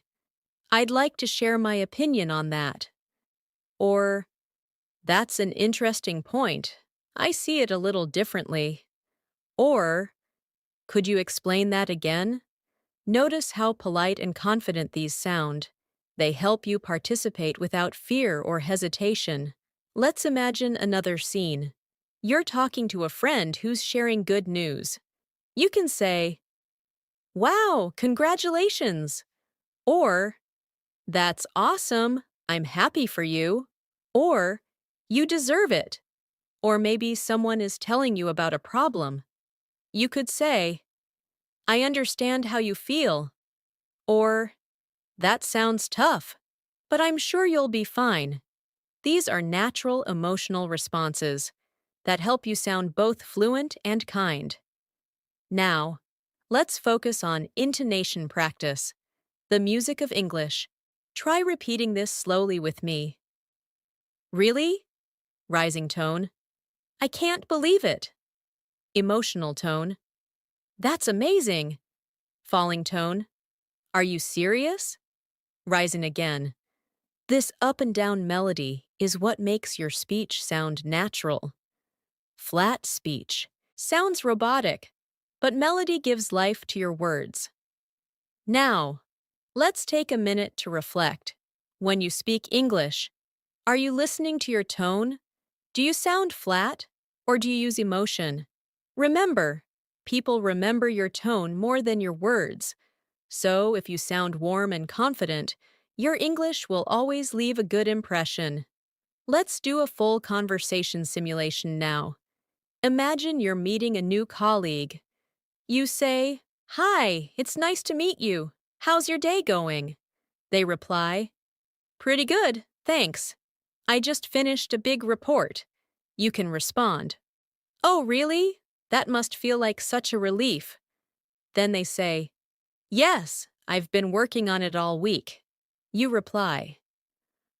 "I'd like to share my opinion on that." Or, "That's an interesting point. I see it a little differently." Or, "Could you explain that again?" Notice how polite and confident these sound. They help you participate without fear or hesitation. Let's imagine another scene. You're talking to a friend who's sharing good news. You can say, "Wow, congratulations!" Or, "That's awesome, I'm happy for you." Or, "You deserve it." Or maybe someone is telling you about a problem. You could say, "I understand how you feel." Or, "That sounds tough, but I'm sure you'll be fine." These are natural emotional responses that help you sound both fluent and kind. Now, let's focus on intonation practice, the music of English. Try repeating this slowly with me. Really? Rising tone. I can't believe it. Emotional tone. That's amazing. Falling tone. Are you serious? Rising again. This up and down melody is what makes your speech sound natural. Flat speech sounds robotic, but melody gives life to your words. Now, let's take a minute to reflect. When you speak English, are you listening to your tone? Do you sound flat, or do you use emotion? Remember, people remember your tone more than your words. So if you sound warm and confident, your English will always leave a good impression. Let's do a full conversation simulation now. Imagine you're meeting a new colleague. You say, "Hi, it's nice to meet you. How's your day going?" They reply, "Pretty good, thanks. I just finished a big report." You can respond, "Oh, really? That must feel like such a relief." Then they say, "Yes, I've been working on it all week." You reply,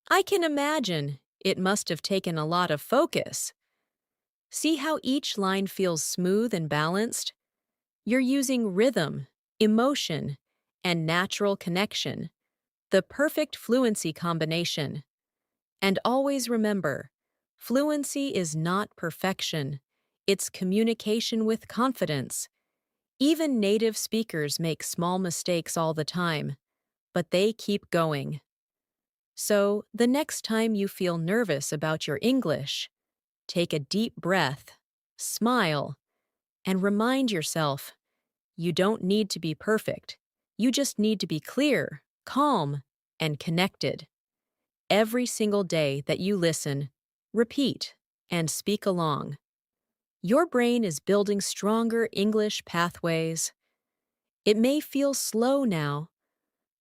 "I can imagine. It must have taken a lot of focus." See how each line feels smooth and balanced? You're using rhythm, emotion, and natural connection, the perfect fluency combination. And always remember, fluency is not perfection. It's communication with confidence. Even native speakers make small mistakes all the time, but they keep going. So, the next time you feel nervous about your English, take a deep breath, smile, and remind yourself, you don't need to be perfect. You just need to be clear, calm, and connected. every single day that you listen, repeat, and speak along. Your brain is building stronger English pathways. It may feel slow now,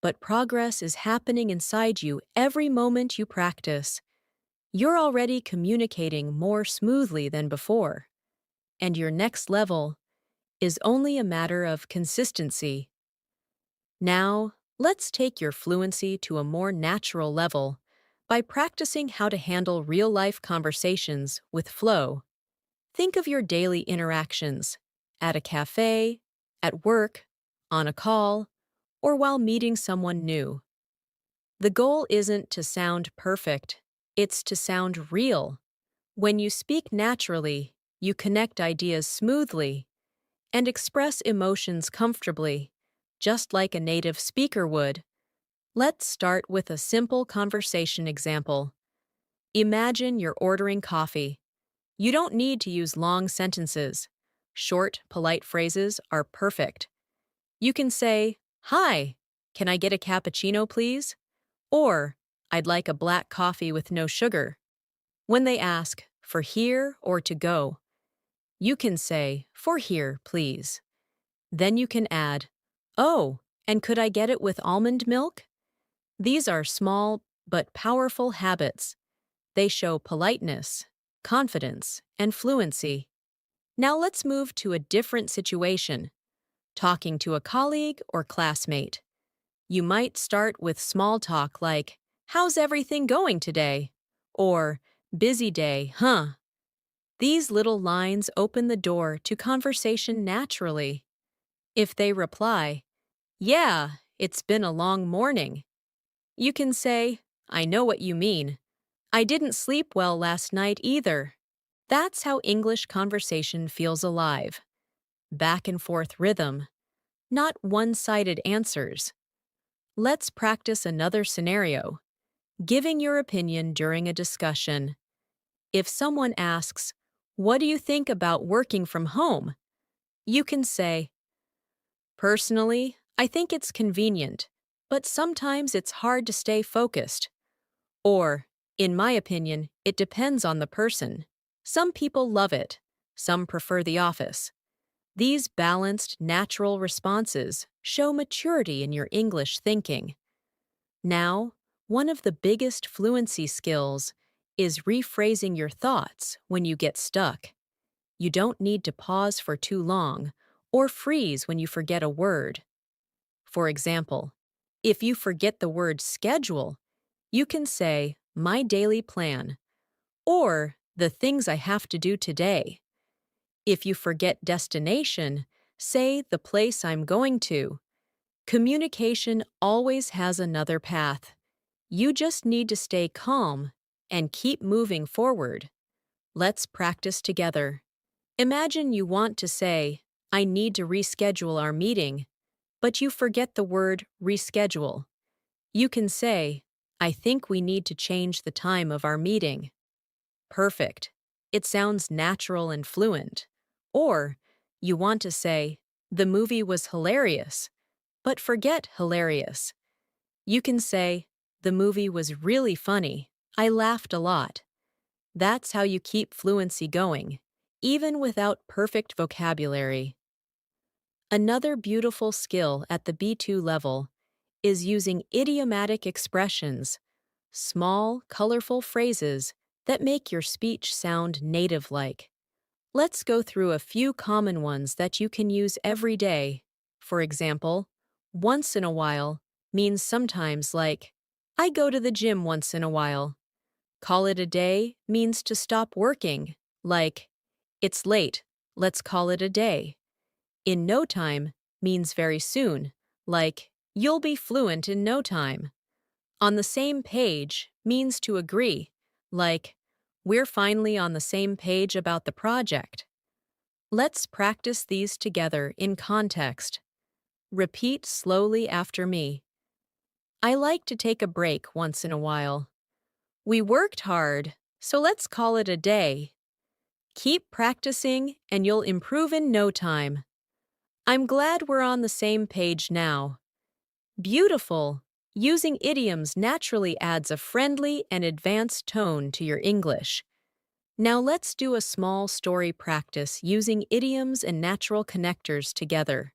but progress is happening inside you every moment you practice. You're already communicating more smoothly than before, and your next level is only a matter of consistency. Now, let's take your fluency to a more natural level by practicing how to handle real-life conversations with flow. Think of your daily interactions at a cafe, at work, on a call, or while meeting someone new. The goal isn't to sound perfect, it's to sound real. When you speak naturally, you connect ideas smoothly and express emotions comfortably, just like a native speaker would. Let's start with a simple conversation example. Imagine you're ordering coffee. You don't need to use long sentences. Short, polite phrases are perfect. You can say, "Hi, can I get a cappuccino, please?" Or, "I'd like a black coffee with no sugar." When they ask, "For here or to go?" you can say, "For here, please." Then you can add, "Oh, and could I get it with almond milk?" These are small but powerful habits. They show politeness, confidence, and fluency. Now let's move to a different situation, talking to a colleague or classmate. You might start with small talk like, "How's everything going today?" Or, "Busy day, huh?" These little lines open the door to conversation naturally. If they reply, "Yeah, it's been a long morning," you can say, "I know what you mean. I didn't sleep well last night either." That's how English conversation feels alive. Back and forth rhythm, not one-sided answers. Let's practice another scenario. Giving your opinion during a discussion. If someone asks, "What do you think about working from home?" you can say, "Personally, I think it's convenient, but sometimes it's hard to stay focused." Or, "In my opinion, it depends on the person. Some people love it, some prefer the office." These balanced, natural responses show maturity in your English thinking. Now, one of the biggest fluency skills is rephrasing your thoughts when you get stuck. You don't need to pause for too long or freeze when you forget a word. For example, if you forget the word schedule, you can say, "My daily plan," or "The things I have to do today." If you forget destination, say, "The place I'm going to." Communication always has another path. You just need to stay calm and keep moving forward. Let's practice together. Imagine you want to say, "I need to reschedule our meeting," but you forget the word reschedule. You can say, "I think we need to change the time of our meeting." Perfect. It sounds natural and fluent. Or, you want to say, "The movie was hilarious," but forget hilarious. You can say, "The movie was really funny. I laughed a lot." That's how you keep fluency going, even without perfect vocabulary. Another beautiful skill at the B2 level is using idiomatic expressions, small, colorful phrases that make your speech sound native-like. Let's go through a few common ones that you can use every day. For example, "once in a while" means sometimes, like, "I go to the gym once in a while." "Call it a day" means to stop working, like, "It's late, let's call it a day." "In no time" means very soon, like, "You'll be fluent in no time." "On the same page" means to agree, like, "We're finally on the same page about the project." Let's practice these together in context. Repeat slowly after me. "I like to take a break once in a while." "We worked hard, so let's call it a day." Keep practicing and you'll improve in no time. "I'm glad we're on the same page now." Beautiful! Using idioms naturally adds a friendly and advanced tone to your English. Now let's do a small story practice using idioms and natural connectors together.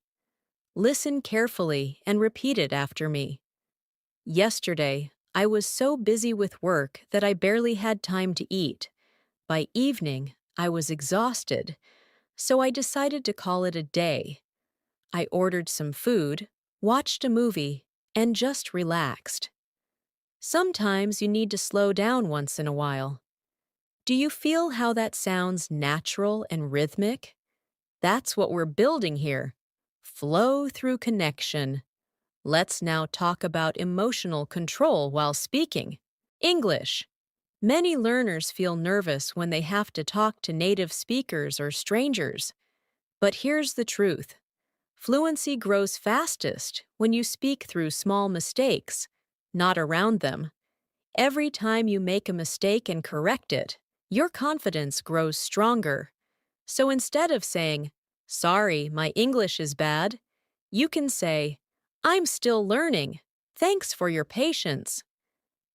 Listen carefully and repeat it after me. Yesterday, I was so busy with work that I barely had time to eat. By evening, I was exhausted, so I decided to call it a day. I ordered some food, watched a movie, and just relaxed. Sometimes you need to slow down once in a while. Do you feel how that sounds natural and rhythmic? That's what we're building here. Flow through connection. Let's now talk about emotional control while speaking. English. Many learners feel nervous when they have to talk to native speakers or strangers. But here's the truth. Fluency grows fastest when you speak through small mistakes, not around them. Every time you make a mistake and correct it, your confidence grows stronger. So instead of saying, "Sorry, my English is bad," you can say, "I'm still learning. Thanks for your patience."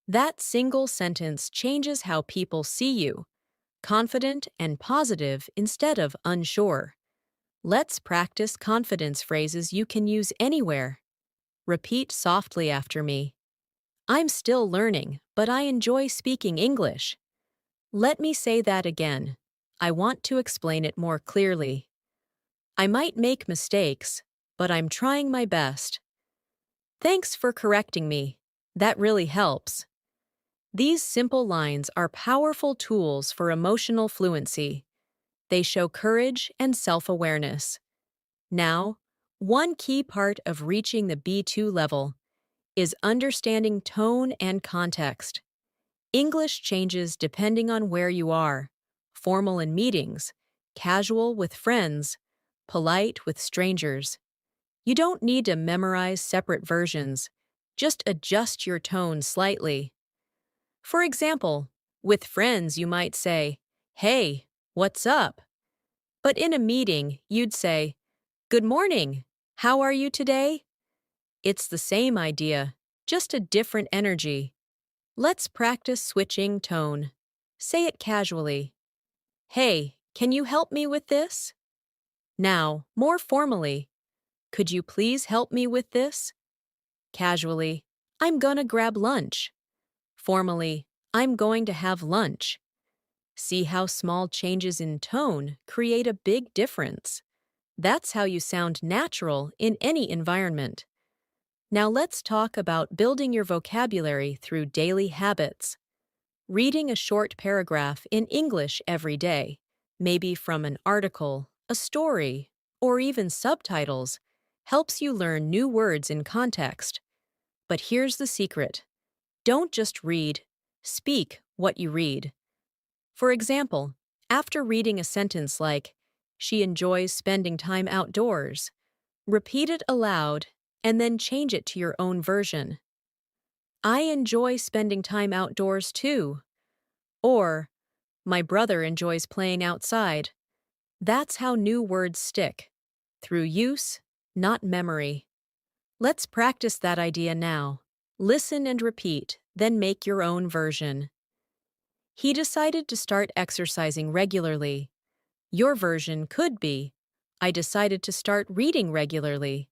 That single sentence changes how people see you, confident and positive instead of unsure. Let's practice confidence phrases you can use anywhere. Repeat softly after me. I'm still learning, but I enjoy speaking English. Let me say that again. I want to explain it more clearly. I might make mistakes, but I'm trying my best. Thanks for correcting me. That really helps. These simple lines are powerful tools for emotional fluency. They show courage and self-awareness. Now, one key part of reaching the B2 level is understanding tone and context. English changes depending on where you are, formal in meetings, casual with friends, polite with strangers. You don't need to memorize separate versions, just adjust your tone slightly. For example, with friends you might say, "Hey, what's up?" But in a meeting, you'd say, "Good morning. How are you today?" It's the same idea, just a different energy. Let's practice switching tone. Say it casually. "Hey, can you help me with this?" Now, more formally, "Could you please help me with this?" Casually, "I'm gonna grab lunch." Formally, "I'm going to have lunch." See how small changes in tone create a big difference. That's how you sound natural in any environment. Now let's talk about building your vocabulary through daily habits. Reading a short paragraph in English every day, maybe from an article, a story, or even subtitles, helps you learn new words in context. But here's the secret. Don't just read, speak what you read. For example, after reading a sentence like, "She enjoys spending time outdoors," repeat it aloud and then change it to your own version. "I enjoy spending time outdoors too." Or, "My brother enjoys playing outside." That's how new words stick. Through use, not memory. Let's practice that idea now. Listen and repeat, then make your own version. He decided to start exercising regularly. Your version could be, "I decided to start reading regularly."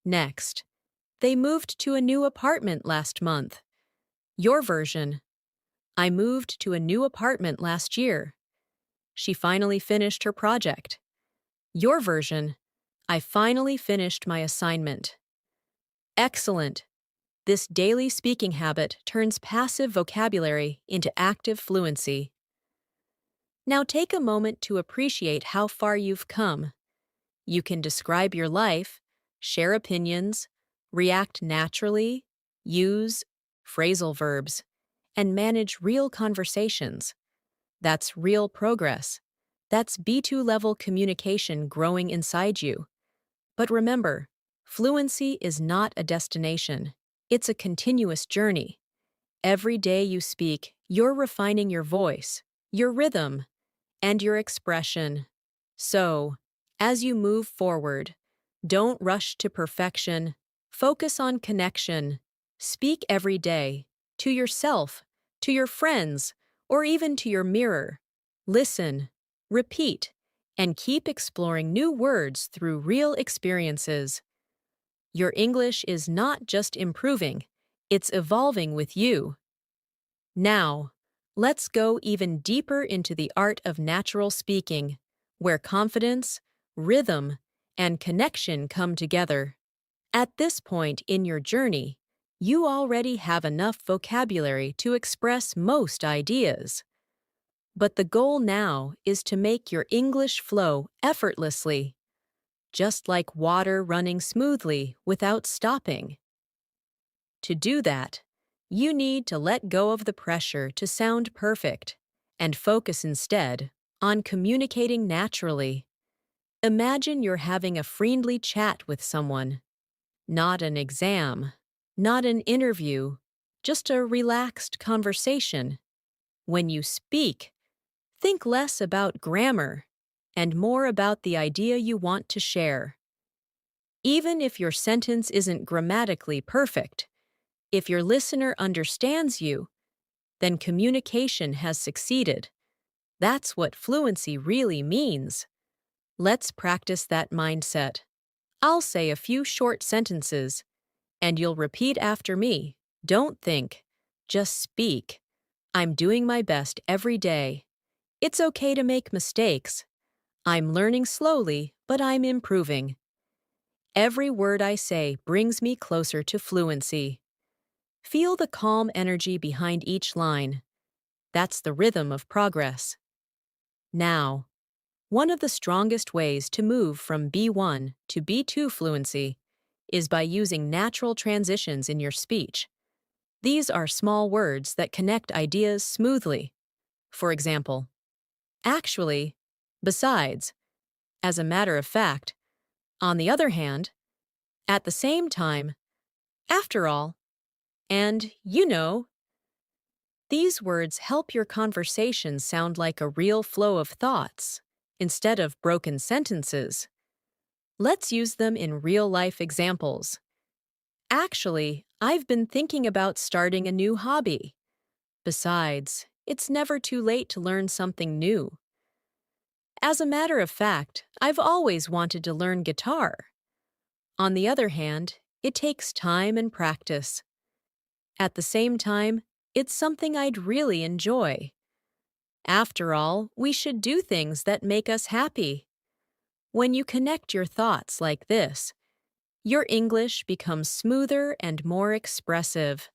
Next, "They moved to a new apartment last month." Your version, "I moved to a new apartment last year." She finally finished her project. Your version, "I finally finished my assignment." Excellent! This daily speaking habit turns passive vocabulary into active fluency. Now take a moment to appreciate how far you've come. You can describe your life, share opinions, react naturally, use phrasal verbs, and manage real conversations. That's real progress. That's B2 level communication growing inside you. But remember, fluency is not a destination. It's a continuous journey. Every day you speak, you're refining your voice, your rhythm, and your expression. So, as you move forward, don't rush to perfection. Focus on connection. Speak every day, to yourself, to your friends, or even to your mirror. Listen, repeat, and keep exploring new words through real experiences. Your English is not just improving, it's evolving with you. Now, let's go even deeper into the art of natural speaking, where confidence, rhythm, and connection come together. At this point in your journey, you already have enough vocabulary to express most ideas. But the goal now is to make your English flow effortlessly, just like water running smoothly without stopping. To do that, you need to let go of the pressure to sound perfect and focus instead on communicating naturally. Imagine you're having a friendly chat with someone, not an exam, not an interview, just a relaxed conversation. When you speak, think less about grammar and more about the idea you want to share. Even if your sentence isn't grammatically perfect, if your listener understands you, then communication has succeeded. That's what fluency really means. Let's practice that mindset. I'll say a few short sentences, and you'll repeat after me. Don't think, just speak. I'm doing my best every day. It's okay to make mistakes. I'm learning slowly, but I'm improving. Every word I say brings me closer to fluency. Feel the calm energy behind each line. That's the rhythm of progress. Now, one of the strongest ways to move from B1 to B2 fluency is by using natural transitions in your speech. These are small words that connect ideas smoothly. For example, actually, besides, as a matter of fact, on the other hand, at the same time, after all, and you know. These words help your conversation sound like a real flow of thoughts, instead of broken sentences. Let's use them in real-life examples. Actually, I've been thinking about starting a new hobby. Besides, it's never too late to learn something new. As a matter of fact, I've always wanted to learn guitar. On the other hand, it takes time and practice. At the same time, it's something I'd really enjoy. After all, we should do things that make us happy. When you connect your thoughts like this, your English becomes smoother and more expressive.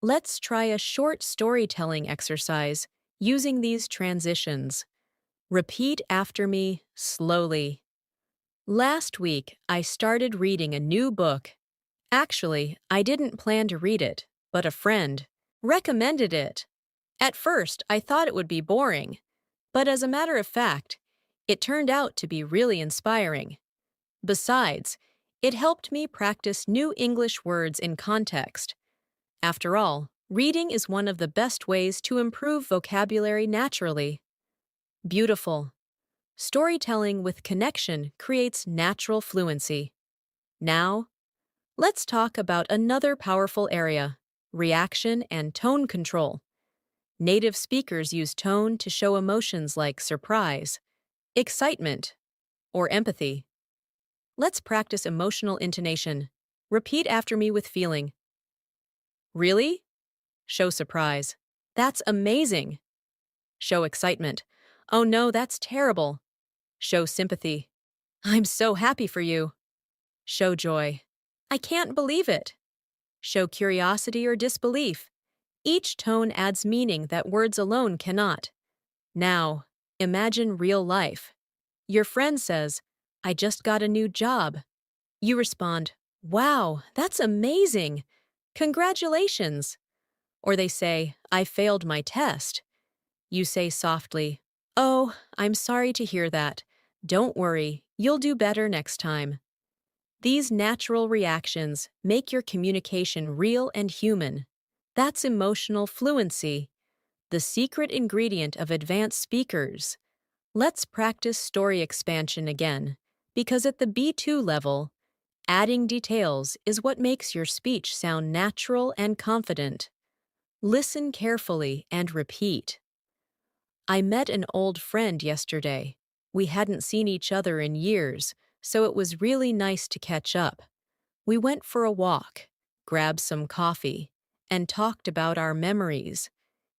Let's try a short storytelling exercise using these transitions. Repeat after me slowly. Last week, I started reading a new book. Actually, I didn't plan to read it, but a friend recommended it. At first, I thought it would be boring, but as a matter of fact, it turned out to be really inspiring. Besides, it helped me practice new English words in context. After all, reading is one of the best ways to improve vocabulary naturally. Beautiful. Storytelling with connection creates natural fluency. Now, let's talk about another powerful area: reaction and tone control. Native speakers use tone to show emotions like surprise, excitement, or empathy. Let's practice emotional intonation. Repeat after me with feeling. Really? Show surprise. That's amazing. Show excitement. Oh no, that's terrible. Show sympathy. I'm so happy for you. Show joy. I can't believe it. Show curiosity or disbelief. Each tone adds meaning that words alone cannot. Now, imagine real life. Your friend says, "I just got a new job." You respond, "Wow, that's amazing. Congratulations." Or they say, "I failed my test." You say softly, "Oh, I'm sorry to hear that. Don't worry, you'll do better next time." These natural reactions make your communication real and human. That's emotional fluency, the secret ingredient of advanced speakers. Let's practice story expansion again, because at the B2 level, Adding details is what makes your speech sound natural and confident. Listen carefully and repeat. I met an old friend yesterday. We hadn't seen each other in years, so it was really nice to catch up. We went for a walk, grabbed some coffee, and talked about our memories.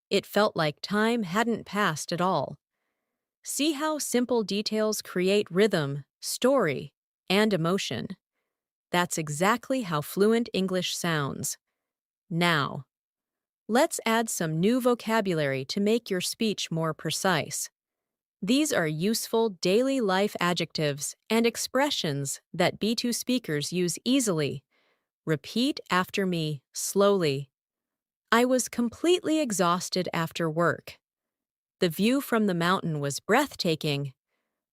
It felt like time hadn't passed at all. See how simple details create rhythm, story, and emotion. That's exactly how fluent English sounds. Now, let's add some new vocabulary to make your speech more precise. These are useful daily life adjectives and expressions that B2 speakers use easily. Repeat after me slowly. I was completely exhausted after work. The view from the mountain was breathtaking.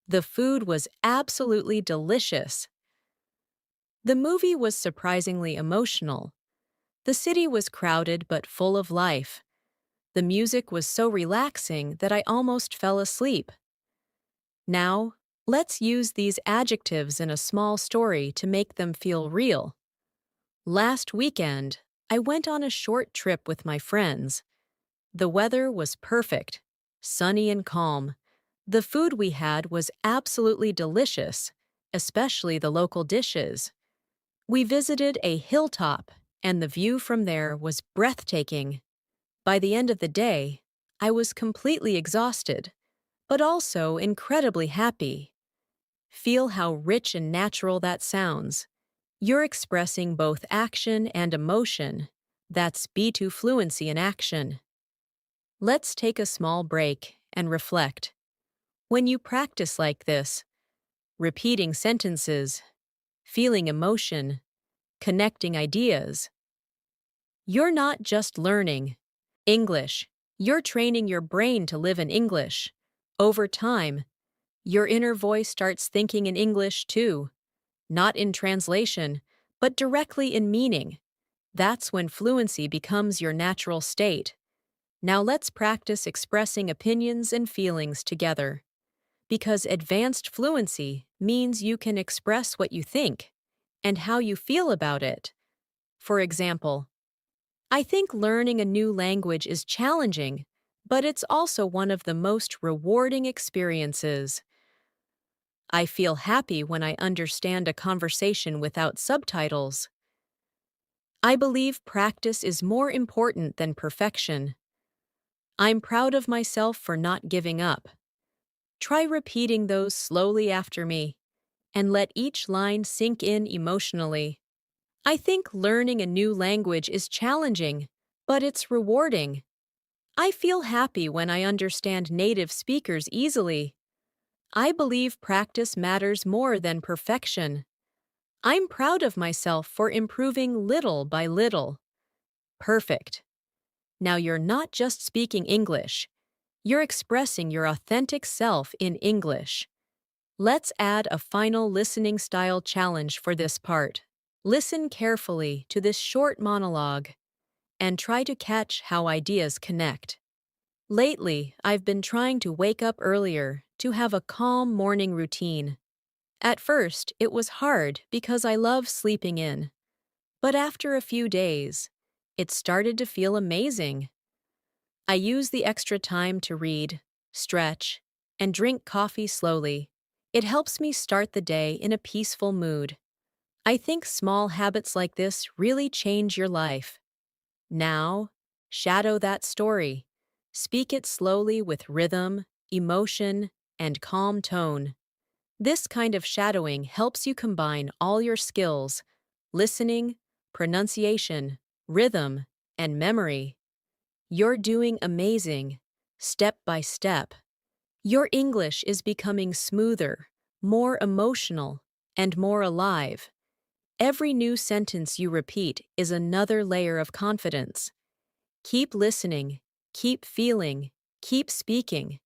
The food was absolutely delicious. The movie was surprisingly emotional. The city was crowded but full of life. The music was so relaxing that I almost fell asleep. Now, let's use these adjectives in a small story to make them feel real. Last weekend, I went on a short trip with my friends. The weather was perfect, sunny and calm. The food we had was absolutely delicious, especially the local dishes. We visited a hilltop, and the view from there was breathtaking. By the end of the day, I was completely exhausted, but also incredibly happy. Feel how rich and natural that sounds. You're expressing both action and emotion. That's B2 fluency in action. Let's take a small break and reflect. When you practice like this, repeating sentences, feeling emotion, connecting ideas, you're not just learning English, you're training your brain to live in English. Over time, your inner voice starts thinking in English too, not in translation, but directly in meaning. That's when fluency becomes your natural state. Now let's practice expressing opinions and feelings together. Because advanced fluency means you can express what you think and how you feel about it. For example, I think learning a new language is challenging, but it's also one of the most rewarding experiences. I feel happy when I understand a conversation without subtitles. I believe practice is more important than perfection. I'm proud of myself for not giving up. Try repeating those slowly after me, and let each line sink in emotionally. I think learning a new language is challenging, but it's rewarding. I feel happy when I understand native speakers easily. I believe practice matters more than perfection. I'm proud of myself for improving little by little. Perfect. Now you're not just speaking English, you're expressing your authentic self in English. Let's add a final listening style challenge for this part. Listen carefully to this short monologue and try to catch how ideas connect. Lately, I've been trying to wake up earlier to have a calm morning routine. At first, it was hard because I love sleeping in. But after a few days, it started to feel amazing. I use the extra time to read, stretch, and drink coffee slowly. It helps me start the day in a peaceful mood. I think small habits like this really change your life. Now, shadow that story. Speak it slowly with rhythm, emotion, and calm tone. This kind of shadowing helps you combine all your skills: listening, pronunciation, rhythm, and memory. You're doing amazing, step by step. Your English is becoming smoother, more emotional, and more alive. Every new sentence you repeat is another layer of confidence. Keep listening, keep feeling, keep speaking.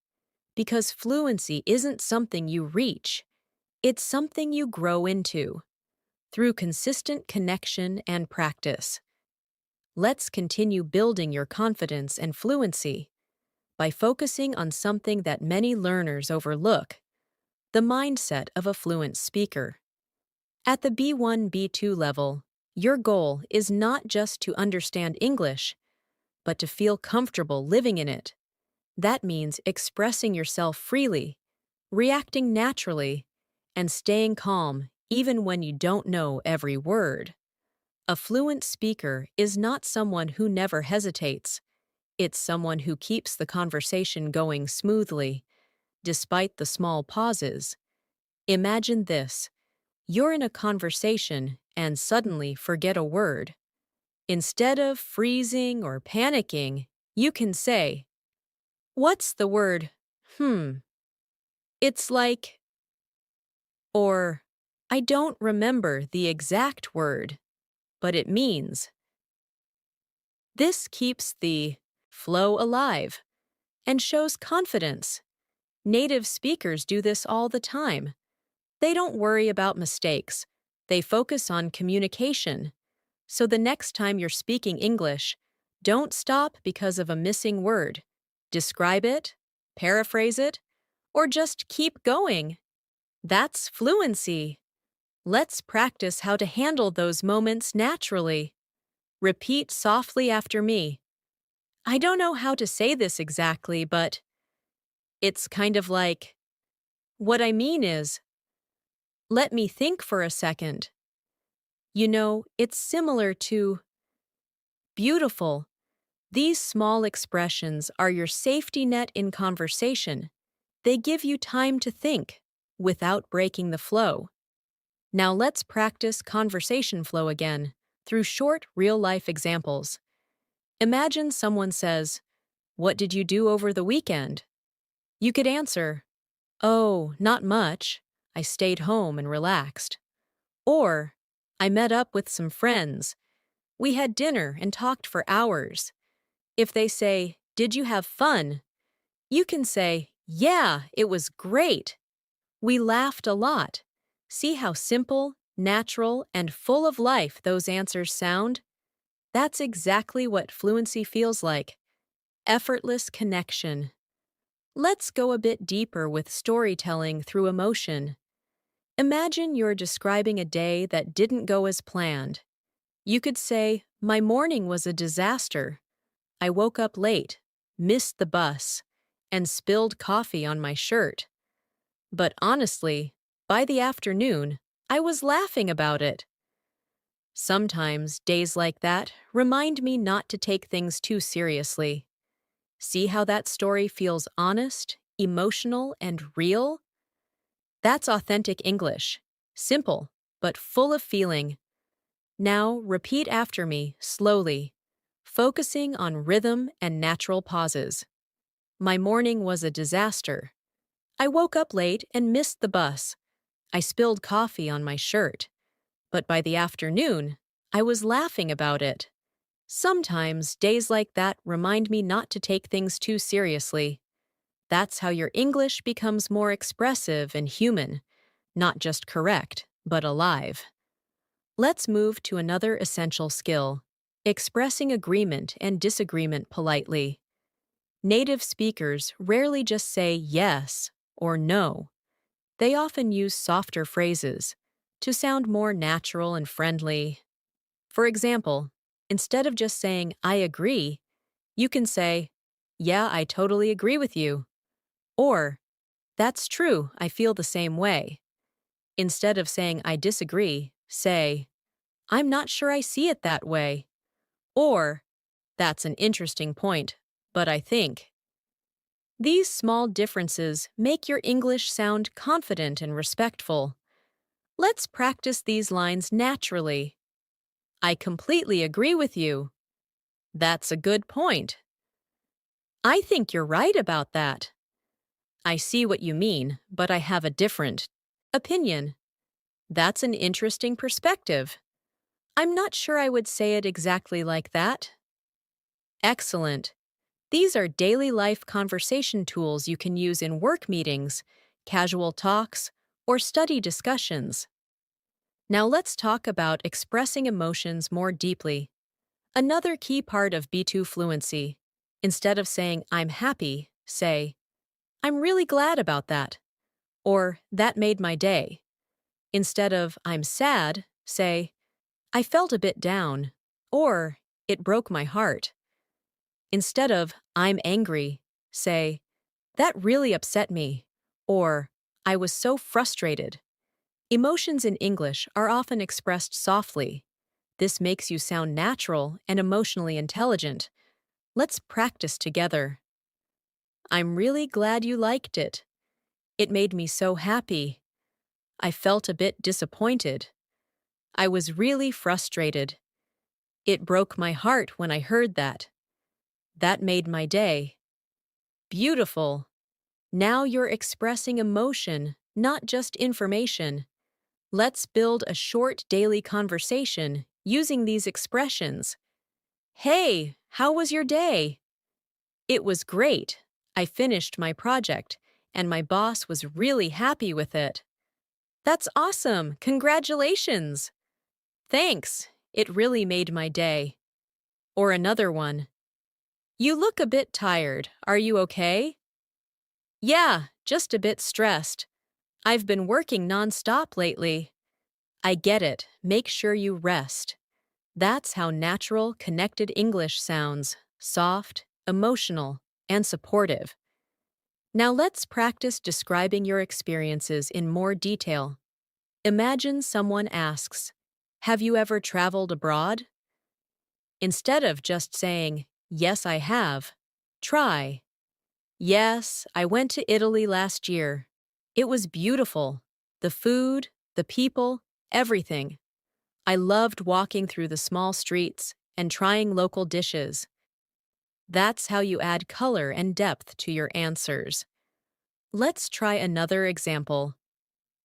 Because fluency isn't something you reach, it's something you grow into through consistent connection and practice. Let's continue building your confidence and fluency by focusing on something that many learners overlook: the mindset of a fluent speaker. At the B1, B2 level, your goal is not just to understand English, but to feel comfortable living in it. That means expressing yourself freely, reacting naturally, and staying calm even when you don't know every word. A fluent speaker is not someone who never hesitates. It's someone who keeps the conversation going smoothly, despite the small pauses. Imagine this. You're in a conversation and suddenly forget a word. Instead of freezing or panicking, you can say, "What's the word? Hmm. It's like," or, "I don't remember the exact word, but it means." This keeps the flow alive and shows confidence. Native speakers do this all the time. They don't worry about mistakes. They focus on communication. So the next time you're speaking English, don't stop because of a missing word. Describe it, paraphrase it, or just keep going. That's fluency. Let's practice how to handle those moments naturally. Repeat softly after me. I don't know how to say this exactly, but it's kind of like, what I mean is, let me think for a second. You know, it's similar to beautiful. These small expressions are your safety net in conversation. They give you time to think without breaking the flow. Now let's practice conversation flow again through short, real-life examples. Imagine someone says, "What did you do over the weekend?" You could answer, "Oh, not much. I stayed home and relaxed." Or, "I met up with some friends. We had dinner and talked for hours." If they say, "Did you have fun?" you can say, "Yeah, it was great. We laughed a lot." See how simple, natural, and full of life those answers sound? That's exactly what fluency feels like. Effortless connection. Let's go a bit deeper with storytelling through emotion. Imagine you're describing a day that didn't go as planned. You could say, "My morning was a disaster. I woke up late, missed the bus, and spilled coffee on my shirt. But honestly, by the afternoon, I was laughing about it." Sometimes days like that remind me not to take things too seriously. See how that story feels honest, emotional, and real? That's authentic English. Simple, but full of feeling. Now repeat after me, slowly, focusing on rhythm and natural pauses. My morning was a disaster. I woke up late and missed the bus. I spilled coffee on my shirt. But by the afternoon, I was laughing about it. Sometimes days like that remind me not to take things too seriously. That's how your English becomes more expressive and human, not just correct, but alive. Let's move to another essential skill, expressing agreement and disagreement politely. Native speakers rarely just say yes or no. They often use softer phrases to sound more natural and friendly. For example, instead of just saying, "I agree," you can say, "Yeah, I totally agree with you." Or, "That's true, I feel the same way." Instead of saying, "I disagree," say, "I'm not sure I see it that way." Or, "That's an interesting point, but I think." These small differences make your English sound confident and respectful. Let's practice these lines naturally. I completely agree with you. That's a good point. I think you're right about that. I see what you mean, but I have a different opinion. That's an interesting perspective. I'm not sure I would say it exactly like that. Excellent. These are daily life conversation tools you can use in work meetings, casual talks, or study discussions. Now let's talk about expressing emotions more deeply. Another key part of B2 fluency. Instead of saying, "I'm happy," say, "I'm really glad about that," or "That made my day." Instead of I'm sad, say I felt a bit down, or it broke my heart. Instead of I'm angry, say that really upset me, or I was so frustrated. Emotions in English are often expressed softly. This makes you sound natural and emotionally intelligent. Let's practice together. I'm really glad you liked it. It made me so happy. I felt a bit disappointed. I was really frustrated. It broke my heart when I heard that. That made my day. Beautiful. Now you're expressing emotion, not just information. Let's build a short daily conversation using these expressions. Hey, how was your day? It was great. I finished my project, and my boss was really happy with it. That's awesome. Congratulations. Thanks. It really made my day. Or another one. You look a bit tired. Are you okay? Yeah, just a bit stressed. I've been working nonstop lately. I get it. Make sure you rest. That's how natural, connected English sounds: soft, emotional, and supportive. Now let's practice describing your experiences in more detail. Imagine someone asks, have you ever traveled abroad? Instead of just saying, yes, I have, try, yes, I went to Italy last year. It was beautiful. The food, the people, everything. I loved walking through the small streets and trying local dishes. That's how you add color and depth to your answers. Let's try another example.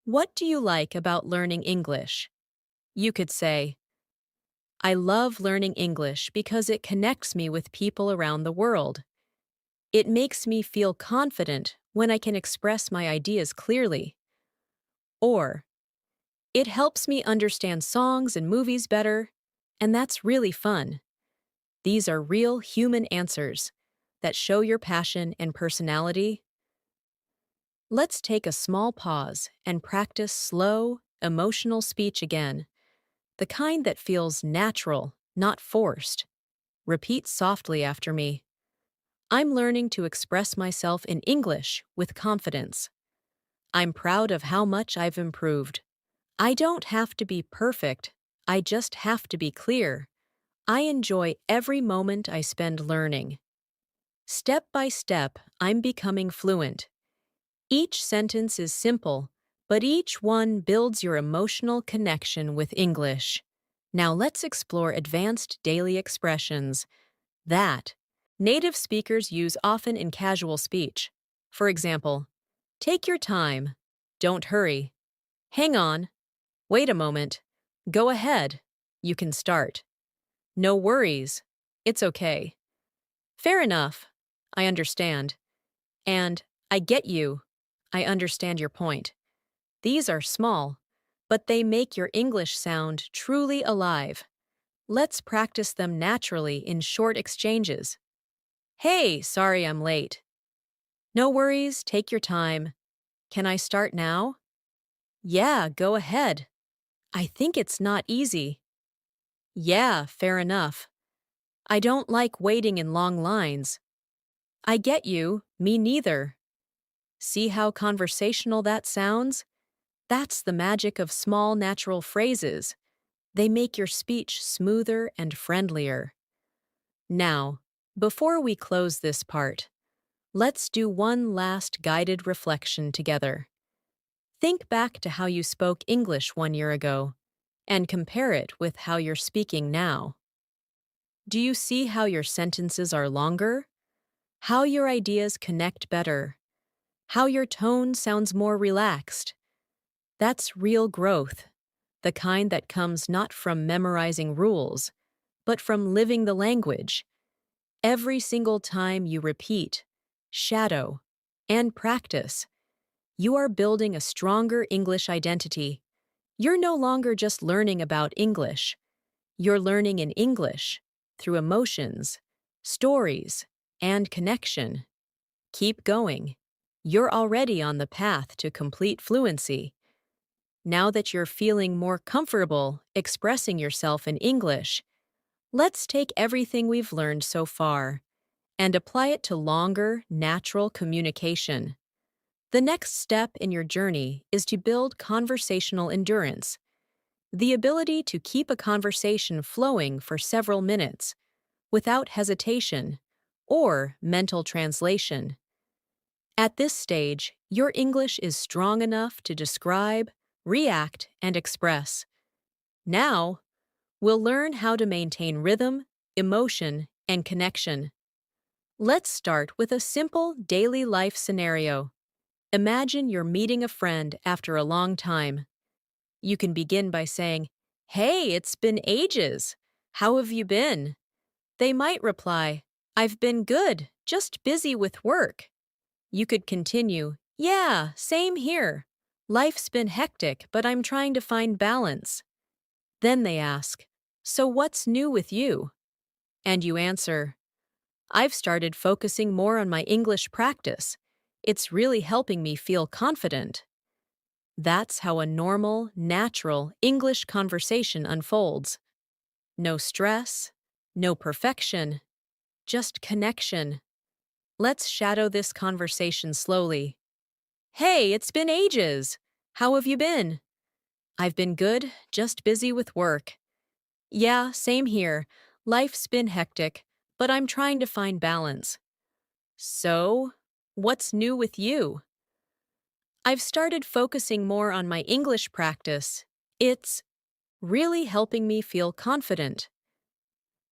What do you like about learning English? You could say, I love learning English because it connects me with people around the world. It makes me feel confident when I can express my ideas clearly. Or, it helps me understand songs and movies better, and that's really fun. These are real human answers that show your passion and personality. Let's take a small pause and practice slow, emotional speech again, the kind that feels natural, not forced. Repeat softly after me. I'm learning to express myself in English with confidence. I'm proud of how much I've improved. I don't have to be perfect, I just have to be clear. I enjoy every moment I spend learning. Step by step, I'm becoming fluent. Each sentence is simple, but each one builds your emotional connection with English. Now let's explore advanced daily expressions that native speakers use often in casual speech. For example, take your time, don't hurry, hang on, wait a moment, go ahead, you can start. No worries, it's okay. Fair enough, I understand. And I get you, I understand your point. These are small, but they make your English sound truly alive. Let's practice them naturally in short exchanges. Hey, sorry I'm late. No worries, take your time. Can I start now? Yeah, go ahead. I think it's not easy. Yeah, fair enough. I don't like waiting in long lines. I get you, me neither. See how conversational that sounds? That's the magic of small natural phrases. They make your speech smoother and friendlier. Now, before we close this part, let's do one last guided reflection together. Think back to how you spoke English 1 year ago and compare it with how you're speaking now. Do you see how your sentences are longer? How your ideas connect better? How your tone sounds more relaxed? That's real growth, the kind that comes not from memorizing rules, but from living the language. Every single time you repeat, shadow, and practice, you are building a stronger English identity. You're no longer just learning about English. You're learning in English through emotions, stories, and connection. Keep going. You're already on the path to complete fluency. Now that you're feeling more comfortable expressing yourself in English, let's take everything we've learned so far and apply it to longer, natural communication. The next step in your journey is to build conversational endurance, the ability to keep a conversation flowing for several minutes without hesitation or mental translation. At this stage, your English is strong enough to describe, react, and express. Now, we'll learn how to maintain rhythm, emotion, and connection. Let's start with a simple daily life scenario. Imagine you're meeting a friend after a long time. You can begin by saying, "Hey, it's been ages. How have you been?" They might reply, "I've been good, just busy with work." You could continue, "Yeah, same here. Life's been hectic, but I'm trying to find balance." Then they ask, "So what's new with you?" And you answer, "I've started focusing more on my English practice. It's really helping me feel confident." That's how a normal, natural English conversation unfolds. No stress, no perfection, just connection. Let's shadow this conversation slowly. "Hey, it's been ages. How have you been?" "I've been good, just busy with work." "Yeah, same here. Life's been hectic, but I'm trying to find balance." "So, what's new with you?" "I've started focusing more on my English practice. It's really helping me feel confident."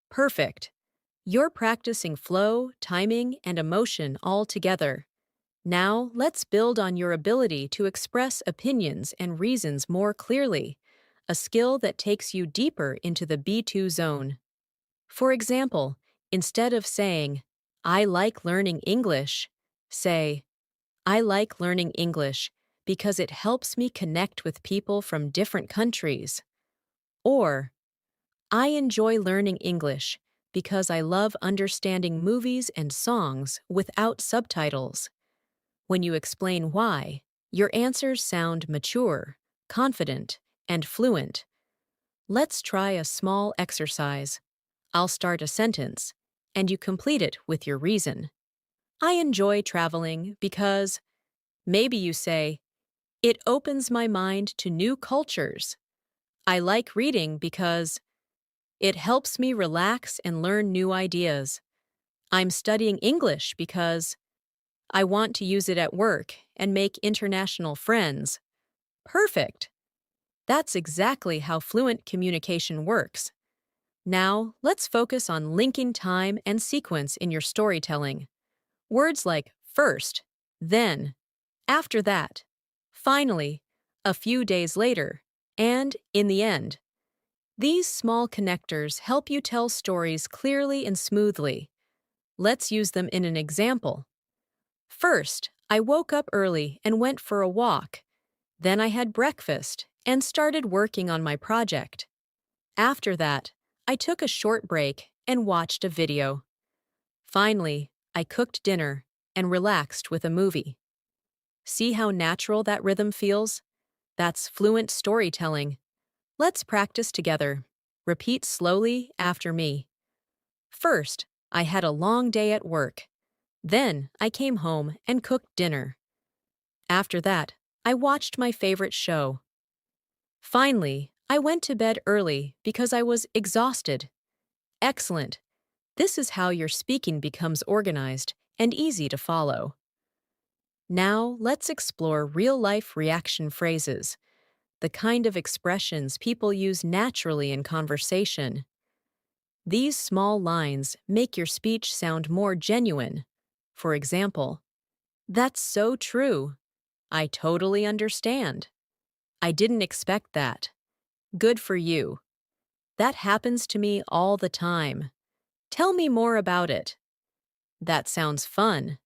Perfect. You're practicing flow, timing, and emotion all together. Now, let's build on your ability to express opinions and reasons more clearly, a skill that takes you deeper into the B2 zone. For example, instead of saying, "I like learning English," say, "I like learning English because it helps me connect with people from different countries." Or, "I enjoy learning English because I love understanding movies and songs without subtitles." When you explain why, your answers sound mature, confident, and fluent. Let's try a small exercise. I'll start a sentence, and you complete it with your reason. "I enjoy traveling because," maybe you say, "it opens my mind to new cultures." "I like reading because," "it helps me relax and learn new ideas." "I'm studying English because," "I want to use it at work and make international friends." Perfect! That's exactly how fluent communication works. Now, let's focus on linking time and sequence in your storytelling. Words like first, then, after that, finally, a few days later, and in the end. These small connectors help you tell stories clearly and smoothly. Let's use them in an example. First, I woke up early and went for a walk. Then I had breakfast and started working on my project. After that, I took a short break and watched a video. Finally, I cooked dinner and relaxed with a movie. See how natural that rhythm feels? That's fluent storytelling. Let's practice together. Repeat slowly after me. First, I had a long day at work. Then I came home and cooked dinner. After that, I watched my favorite show. Finally, I went to bed early because I was exhausted. Excellent. This is how your speaking becomes organized and easy to follow. Now, let's explore real-life reaction phrases, the kind of expressions people use naturally in conversation. These small lines make your speech sound more genuine. For example, "That's so true. I totally understand." "I didn't expect that." "Good for you." "That happens to me all the time." "Tell me more about it." "That sounds fun."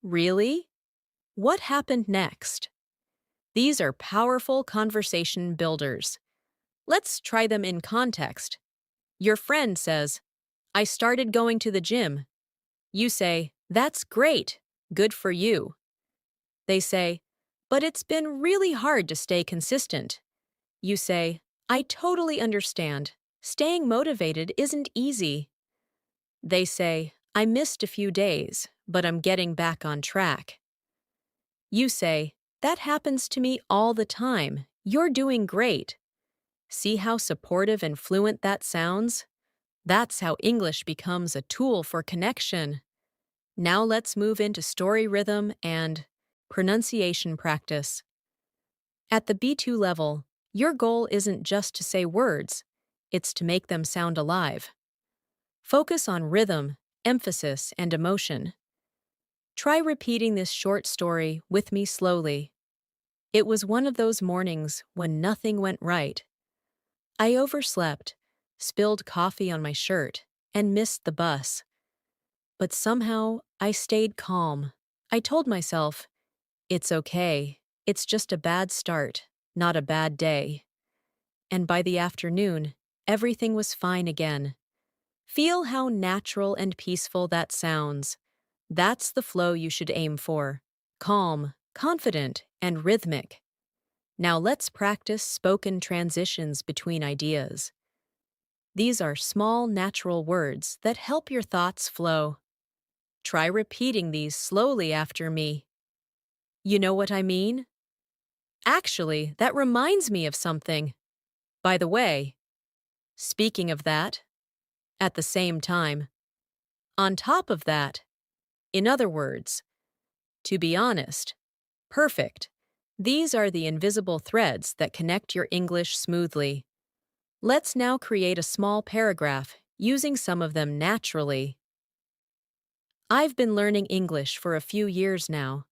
"Really? What happened next?" These are powerful conversation builders. Let's try them in context. Your friend says, "I started going to the gym." You say, "That's great. Good for you." They say, but it's been really hard to stay consistent. You say, I totally understand. Staying motivated isn't easy. They say, I missed a few days, but I'm getting back on track. You say, that happens to me all the time. You're doing great. See how supportive and fluent that sounds? That's how English becomes a tool for connection. Now let's move into story rhythm and pronunciation practice. At the B2 level, your goal isn't just to say words, it's to make them sound alive. Focus on rhythm, emphasis, and emotion. Try repeating this short story with me slowly. It was one of those mornings when nothing went right. I overslept, spilled coffee on my shirt, and missed the bus. But somehow, I stayed calm. I told myself, it's okay. It's just a bad start, not a bad day. And by the afternoon, everything was fine again. Feel how natural and peaceful that sounds. That's the flow you should aim for. Calm, confident, and rhythmic. Now let's practice spoken transitions between ideas. These are small, natural words that help your thoughts flow. Try repeating these slowly after me. You know what I mean? Actually, that reminds me of something. By the way, speaking of that, at the same time, on top of that, in other words, to be honest, perfect. These are the invisible threads that connect your English smoothly. Let's now create a small paragraph using some of them naturally. I've been learning English for a few years now.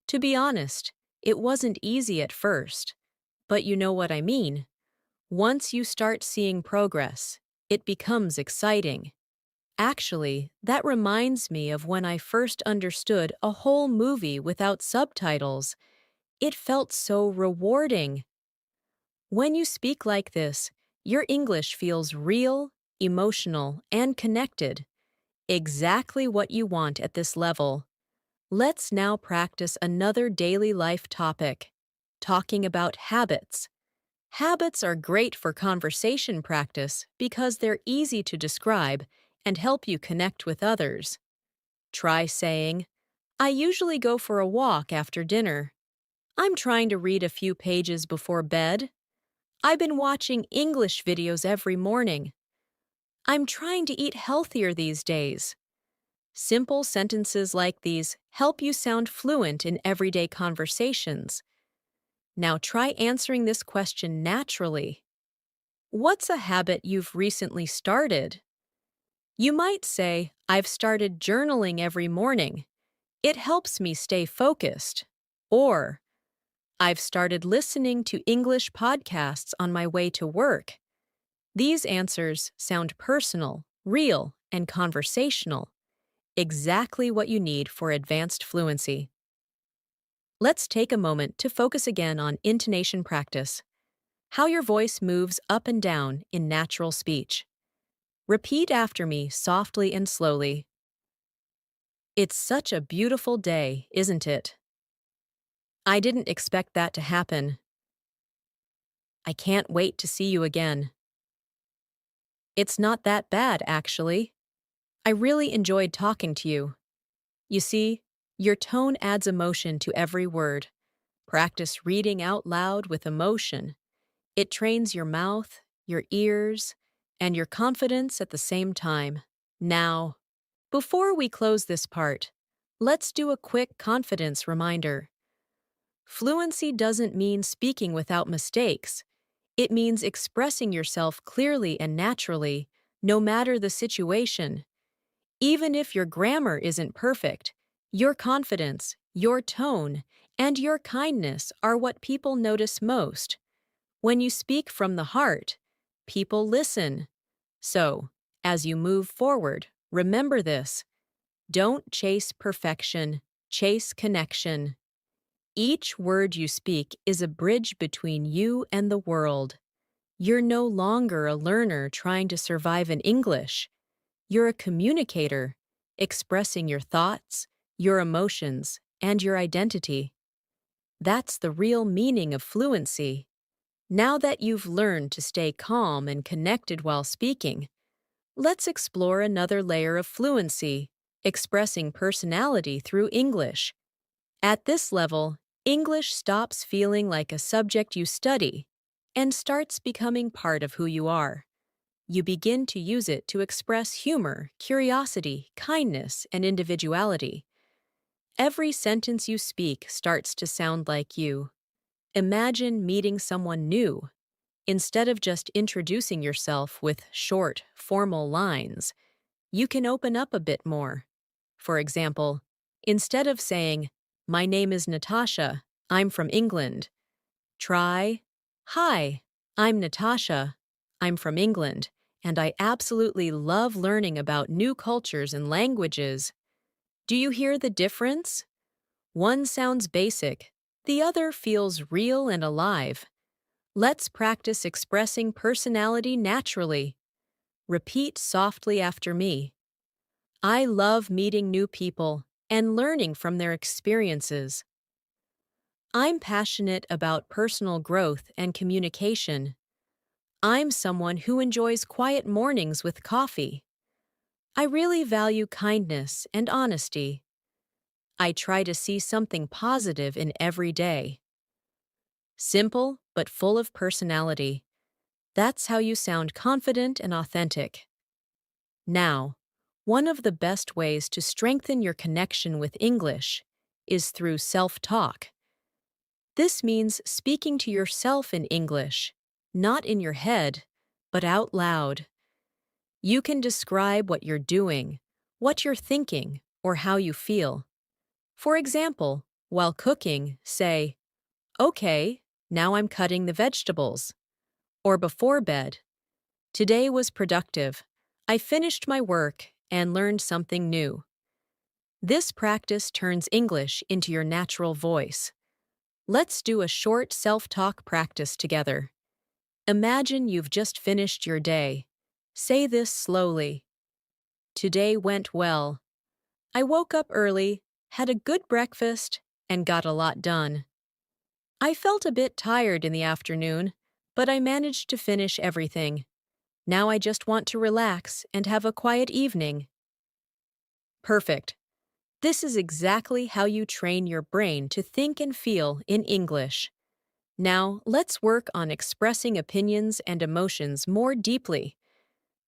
To be honest, it wasn't easy at first. But you know what I mean. Once you start seeing progress, it becomes exciting. Actually, that reminds me of when I first understood a whole movie without subtitles. It felt so rewarding. When you speak like this, your English feels real, emotional, and connected. Exactly what you want at this level. Let's now practice another daily life topic, talking about habits. Habits are great for conversation practice because they're easy to describe and help you connect with others. Try saying, I usually go for a walk after dinner. I'm trying to read a few pages before bed. I've been watching English videos every morning. I'm trying to eat healthier these days. Simple sentences like these help you sound fluent in everyday conversations. Now try answering this question naturally. What's a habit you've recently started? You might say, I've started journaling every morning. It helps me stay focused. Or, I've started listening to English podcasts on my way to work. These answers sound personal, real, and conversational. Exactly what you need for advanced fluency. Let's take a moment to focus again on intonation practice, how your voice moves up and down in natural speech. Repeat after me softly and slowly. It's such a beautiful day, isn't it? I didn't expect that to happen. I can't wait to see you again. It's not that bad, actually. I really enjoyed talking to you. You see, your tone adds emotion to every word. Practice reading out loud with emotion. It trains your mouth, your ears, and your confidence at the same time. Now, before we close this part, let's do a quick confidence reminder. Fluency doesn't mean speaking without mistakes. It means expressing yourself clearly and naturally, no matter the situation. Even if your grammar isn't perfect, your confidence, your tone, and your kindness are what people notice most. When you speak from the heart, people listen. So, as you move forward, remember this. Don't chase perfection, chase connection. Each word you speak is a bridge between you and the world. You're no longer a learner trying to survive in English. You're a communicator, expressing your thoughts, your emotions, and your identity. That's the real meaning of fluency. Now that you've learned to stay calm and connected while speaking, let's explore another layer of fluency, expressing personality through English. At this level, English stops feeling like a subject you study and starts becoming part of who you are. You begin to use it to express humor, curiosity, kindness, and individuality. Every sentence you speak starts to sound like you. Imagine meeting someone new. Instead of just introducing yourself with short, formal lines, you can open up a bit more. For example, instead of saying, "My name is Natasha, I'm from England," try, "Hi, I'm Natasha, I'm from England, and I absolutely love learning about new cultures and languages." Do you hear the difference? One sounds basic, the other feels real and alive. Let's practice expressing personality naturally. Repeat softly after me. I love meeting new people and learning from their experiences. I'm passionate about personal growth and communication. I'm someone who enjoys quiet mornings with coffee. I really value kindness and honesty. I try to see something positive in every day. Simple, but full of personality. That's how you sound confident and authentic. Now, one of the best ways to strengthen your connection with English is through self-talk. This means speaking to yourself in English, not in your head, but out loud. You can describe what you're doing, what you're thinking, or how you feel. For example, while cooking, say, "Okay, now I'm cutting the vegetables." Or before bed, "Today was productive. I finished my work and learned something new." This practice turns English into your natural voice. Let's do a short self-talk practice together. Imagine you've just finished your day. Say this slowly. "Today went well. I woke up early, had a good breakfast, and got a lot done. I felt a bit tired in the afternoon, but I managed to finish everything. Now I just want to relax and have a quiet evening." Perfect. This is exactly how you train your brain to think and feel in English. Now, let's work on expressing opinions and emotions more deeply.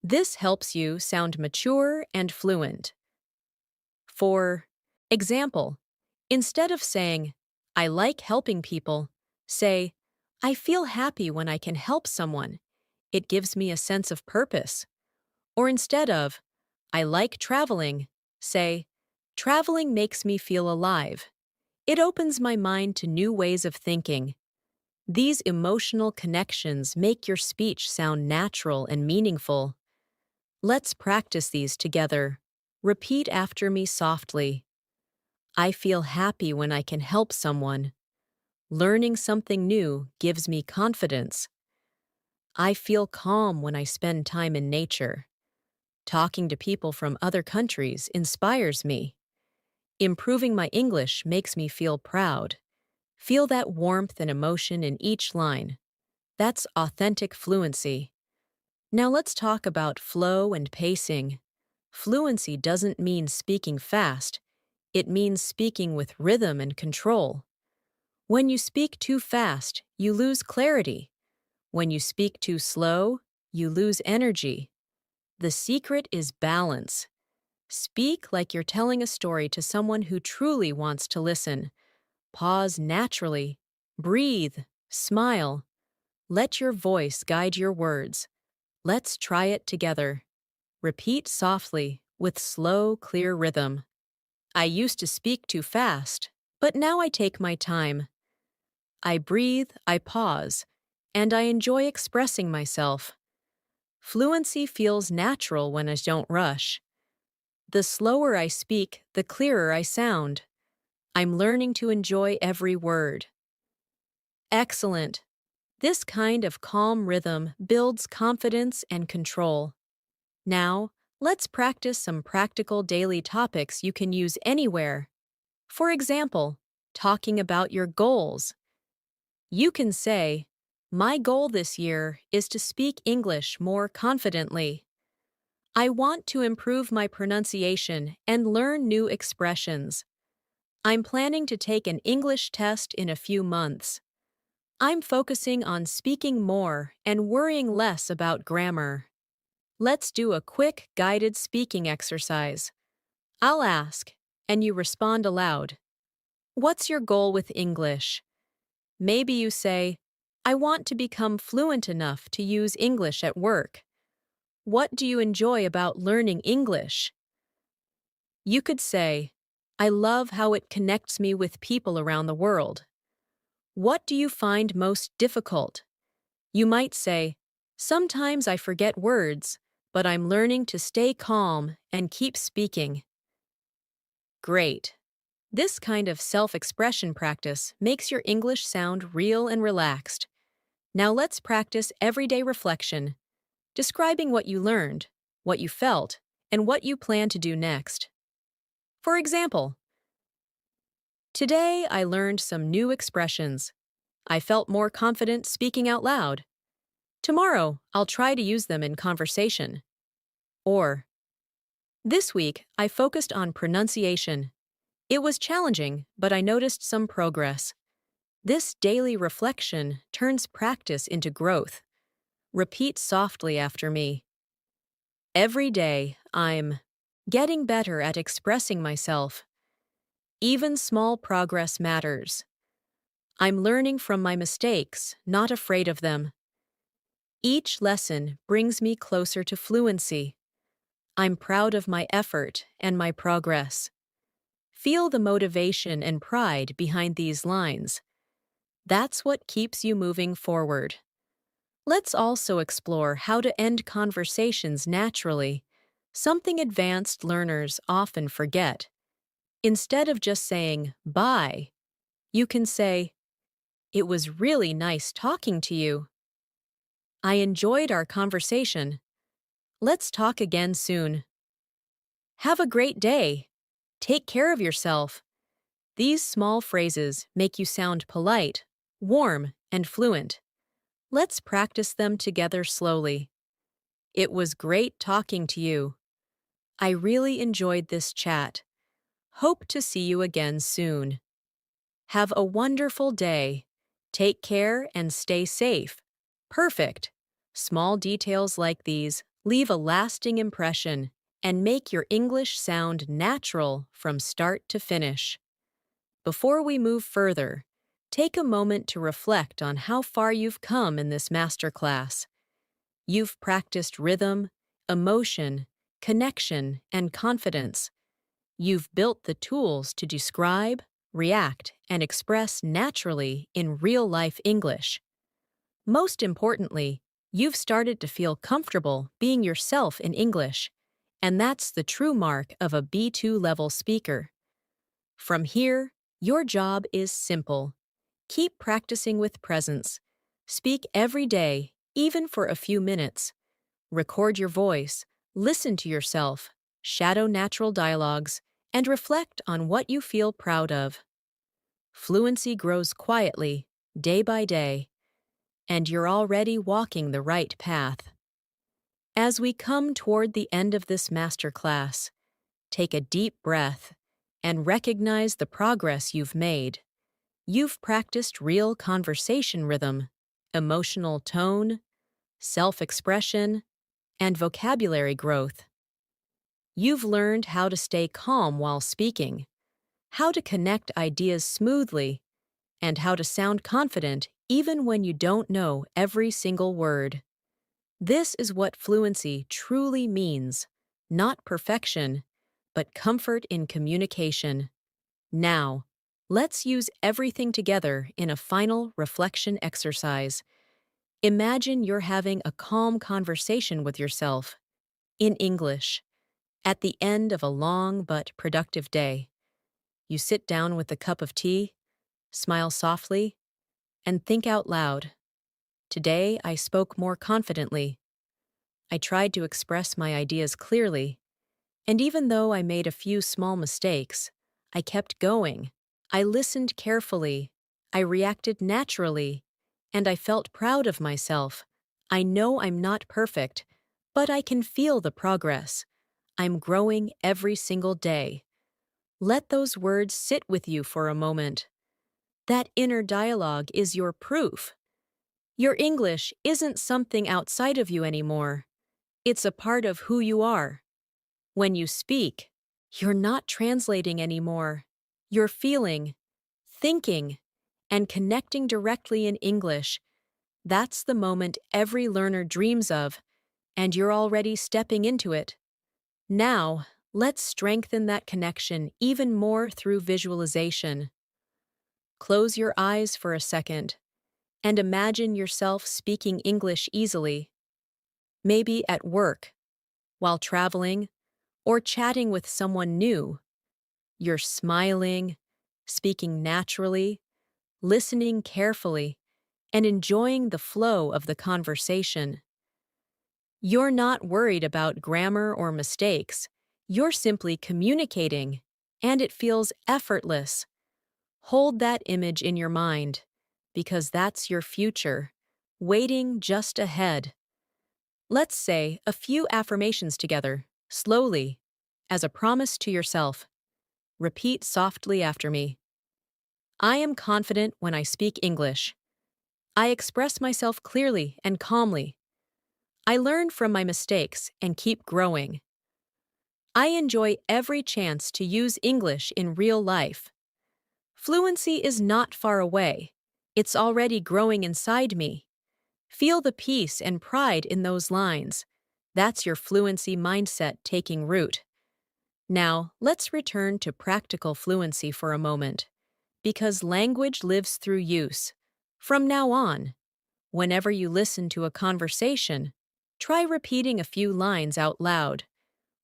This helps you sound mature and fluent. For example, instead of saying, "I like helping people," say, "I feel happy when I can help someone. It gives me a sense of purpose." Or instead of, "I like traveling," say, "Traveling makes me feel alive. It opens my mind to new ways of thinking." These emotional connections make your speech sound natural and meaningful. Let's practice these together. Repeat after me softly. I feel happy when I can help someone. Learning something new gives me confidence. I feel calm when I spend time in nature. Talking to people from other countries inspires me. Improving my English makes me feel proud. Feel that warmth and emotion in each line. That's authentic fluency. Now let's talk about flow and pacing. Fluency doesn't mean speaking fast. It means speaking with rhythm and control. When you speak too fast, you lose clarity. When you speak too slow, you lose energy. The secret is balance. Speak like you're telling a story to someone who truly wants to listen. Pause naturally. Breathe. Smile. Let your voice guide your words. Let's try it together. Repeat softly, with slow, clear rhythm. I used to speak too fast, but now I take my time. I breathe, I pause, and I enjoy expressing myself. Fluency feels natural when I don't rush. The slower I speak, the clearer I sound. I'm learning to enjoy every word. Excellent. This kind of calm rhythm builds confidence and control. Now, let's practice some practical daily topics you can use anywhere. For example, talking about your goals. You can say, "My goal this year is to speak English more confidently. I want to improve my pronunciation and learn new expressions. I'm planning to take an English test in a few months. I'm focusing on speaking more and worrying less about grammar." Let's do a quick guided speaking exercise. I'll ask, and you respond aloud. What's your goal with English? Maybe you say, "I want to become fluent enough to use English at work." What do you enjoy about learning English? You could say, "I love how it connects me with people around the world." What do you find most difficult? You might say, "Sometimes I forget words, but I'm learning to stay calm and keep speaking." Great. This kind of self-expression practice makes your English sound real and relaxed. Now let's practice everyday reflection, describing what you learned, what you felt, and what you plan to do next. For example, today I learned some new expressions. I felt more confident speaking out loud. Tomorrow, I'll try to use them in conversation. Or, this week, I focused on pronunciation. It was challenging, but I noticed some progress. This daily reflection turns practice into growth. Repeat softly after me. Every day, I'm getting better at expressing myself. Even small progress matters. I'm learning from my mistakes, not afraid of them. Each lesson brings me closer to fluency. I'm proud of my effort and my progress. Feel the motivation and pride behind these lines. That's what keeps you moving forward. Let's also explore how to end conversations naturally, something advanced learners often forget. Instead of just saying, "Bye," you can say, "It was really nice talking to you. I enjoyed our conversation. Let's talk again soon. Have a great day. Take care of yourself." These small phrases make you sound polite, warm, and fluent. Let's practice them together slowly. It was great talking to you. I really enjoyed this chat. Hope to see you again soon. Have a wonderful day. Take care and stay safe. Perfect. Small details like these leave a lasting impression and make your English sound natural from start to finish. Before we move further, take a moment to reflect on how far you've come in this masterclass. You've practiced rhythm, emotion, connection, and confidence. You've built the tools to describe, react, and express naturally in real-life English. Most importantly, you've started to feel comfortable being yourself in English, and that's the true mark of a B2 level speaker. From here, your job is simple. Keep practicing with presence. Speak every day, even for a few minutes. Record your voice, listen to yourself, shadow natural dialogues, and reflect on what you feel proud of. Fluency grows quietly, day by day, and you're already walking the right path. As we come toward the end of this masterclass, take a deep breath and recognize the progress you've made. You've practiced real conversation rhythm, emotional tone, self-expression, and vocabulary growth. You've learned how to stay calm while speaking, how to connect ideas smoothly, and how to sound confident even when you don't know every single word. This is what fluency truly means, not perfection, but comfort in communication. Now, let's use everything together in a final reflection exercise. Imagine you're having a calm conversation with yourself, in English, at the end of a long but productive day. You sit down with a cup of tea, smile softly, and think out loud. Today, I spoke more confidently. I tried to express my ideas clearly, and even though I made a few small mistakes, I kept going. I listened carefully, I reacted naturally, and I felt proud of myself. I know I'm not perfect, but I can feel the progress. I'm growing every single day. Let those words sit with you for a moment. That inner dialogue is your proof. Your English isn't something outside of you anymore. It's a part of who you are. When you speak, you're not translating anymore. You're feeling, thinking, and connecting directly in English. That's the moment every learner dreams of, and you're already stepping into it. Now, let's strengthen that connection even more through visualization. Close your eyes for a second and imagine yourself speaking English easily, maybe at work, while traveling, or chatting with someone new. You're smiling, speaking naturally, listening carefully, and enjoying the flow of the conversation. You're not worried about grammar or mistakes. You're simply communicating, and it feels effortless. Hold that image in your mind, because that's your future, waiting just ahead. Let's say a few affirmations together, slowly, as a promise to yourself. Repeat softly after me. I am confident when I speak English. I express myself clearly and calmly. I learn from my mistakes and keep growing. I enjoy every chance to use English in real life. Fluency is not far away. It's already growing inside me. Feel the peace and pride in those lines. That's your fluency mindset taking root. Now, let's return to practical fluency for a moment, because language lives through use. From now on, whenever you listen to a conversation, try repeating a few lines out loud.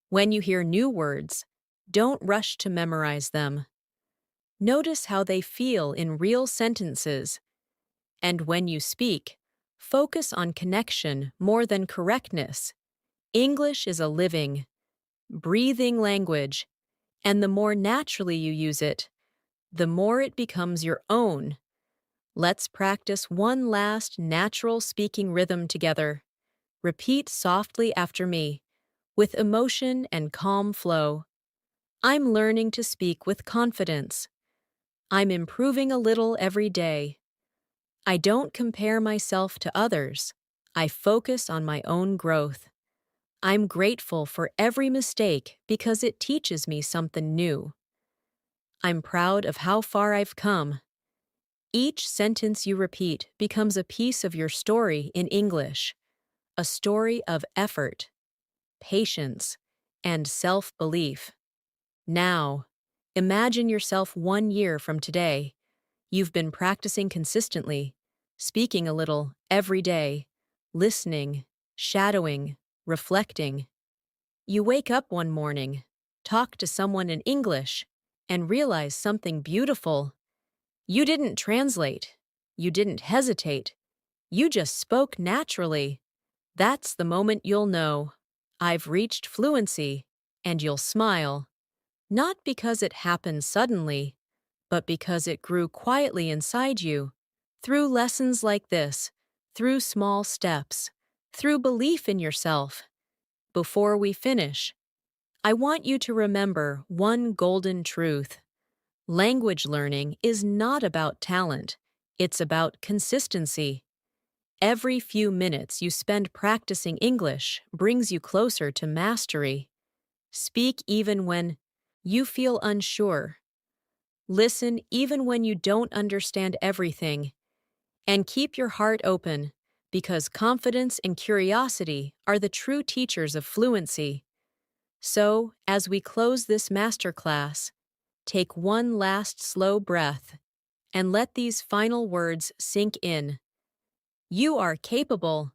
When you hear new words, don't rush to memorize them. Notice how they feel in real sentences. And when you speak, focus on connection more than correctness. English is a living, breathing language, and the more naturally you use it, the more it becomes your own. Let's practice one last natural speaking rhythm together. Repeat softly after me, with emotion and calm flow. I'm learning to speak with confidence. I'm improving a little every day. I don't compare myself to others. I focus on my own growth. I'm grateful for every mistake because it teaches me something new. I'm proud of how far I've come. Each sentence you repeat becomes a piece of your story in English, a story of effort, patience, and self-belief. Now, imagine yourself 1 year from today. You've been practicing consistently, speaking a little every day, listening, shadowing, reflecting. You wake up one morning, talk to someone in English, and realize something beautiful. You didn't translate. You didn't hesitate. You just spoke naturally. That's the moment you'll know. I've reached fluency, and you'll smile. Not because it happened suddenly, but because it grew quietly inside you, through lessons like this, through small steps, through belief in yourself. Before we finish, I want you to remember one golden truth. Language learning is not about talent, it's about consistency. Every few minutes you spend practicing English brings you closer to mastery. Speak even when you feel unsure. Listen even when you don't understand everything. And keep your heart open, because confidence and curiosity are the true teachers of fluency. So, as we close this masterclass, take one last slow breath and let these final words sink in. You are capable,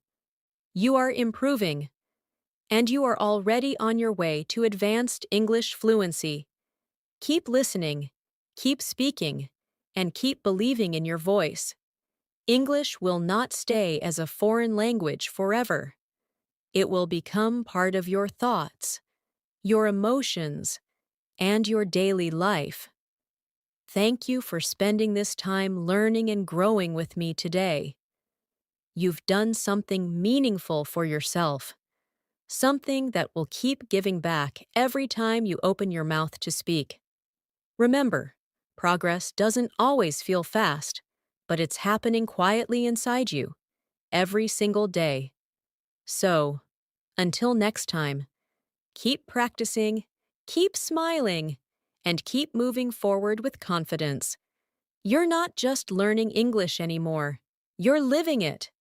you are improving, and you are already on your way to advanced English fluency. Keep listening, keep speaking, and keep believing in your voice. English will not stay as a foreign language forever. It will become part of your thoughts, your emotions, and your daily life. Thank you for spending this time learning and growing with me today. You've done something meaningful for yourself, something that will keep giving back every time you open your mouth to speak. Remember, progress doesn't always feel fast, but it's happening quietly inside you, every single day. So, until next time, keep practicing, keep smiling, and keep moving forward with confidence. You're not just learning English anymore, you're living it.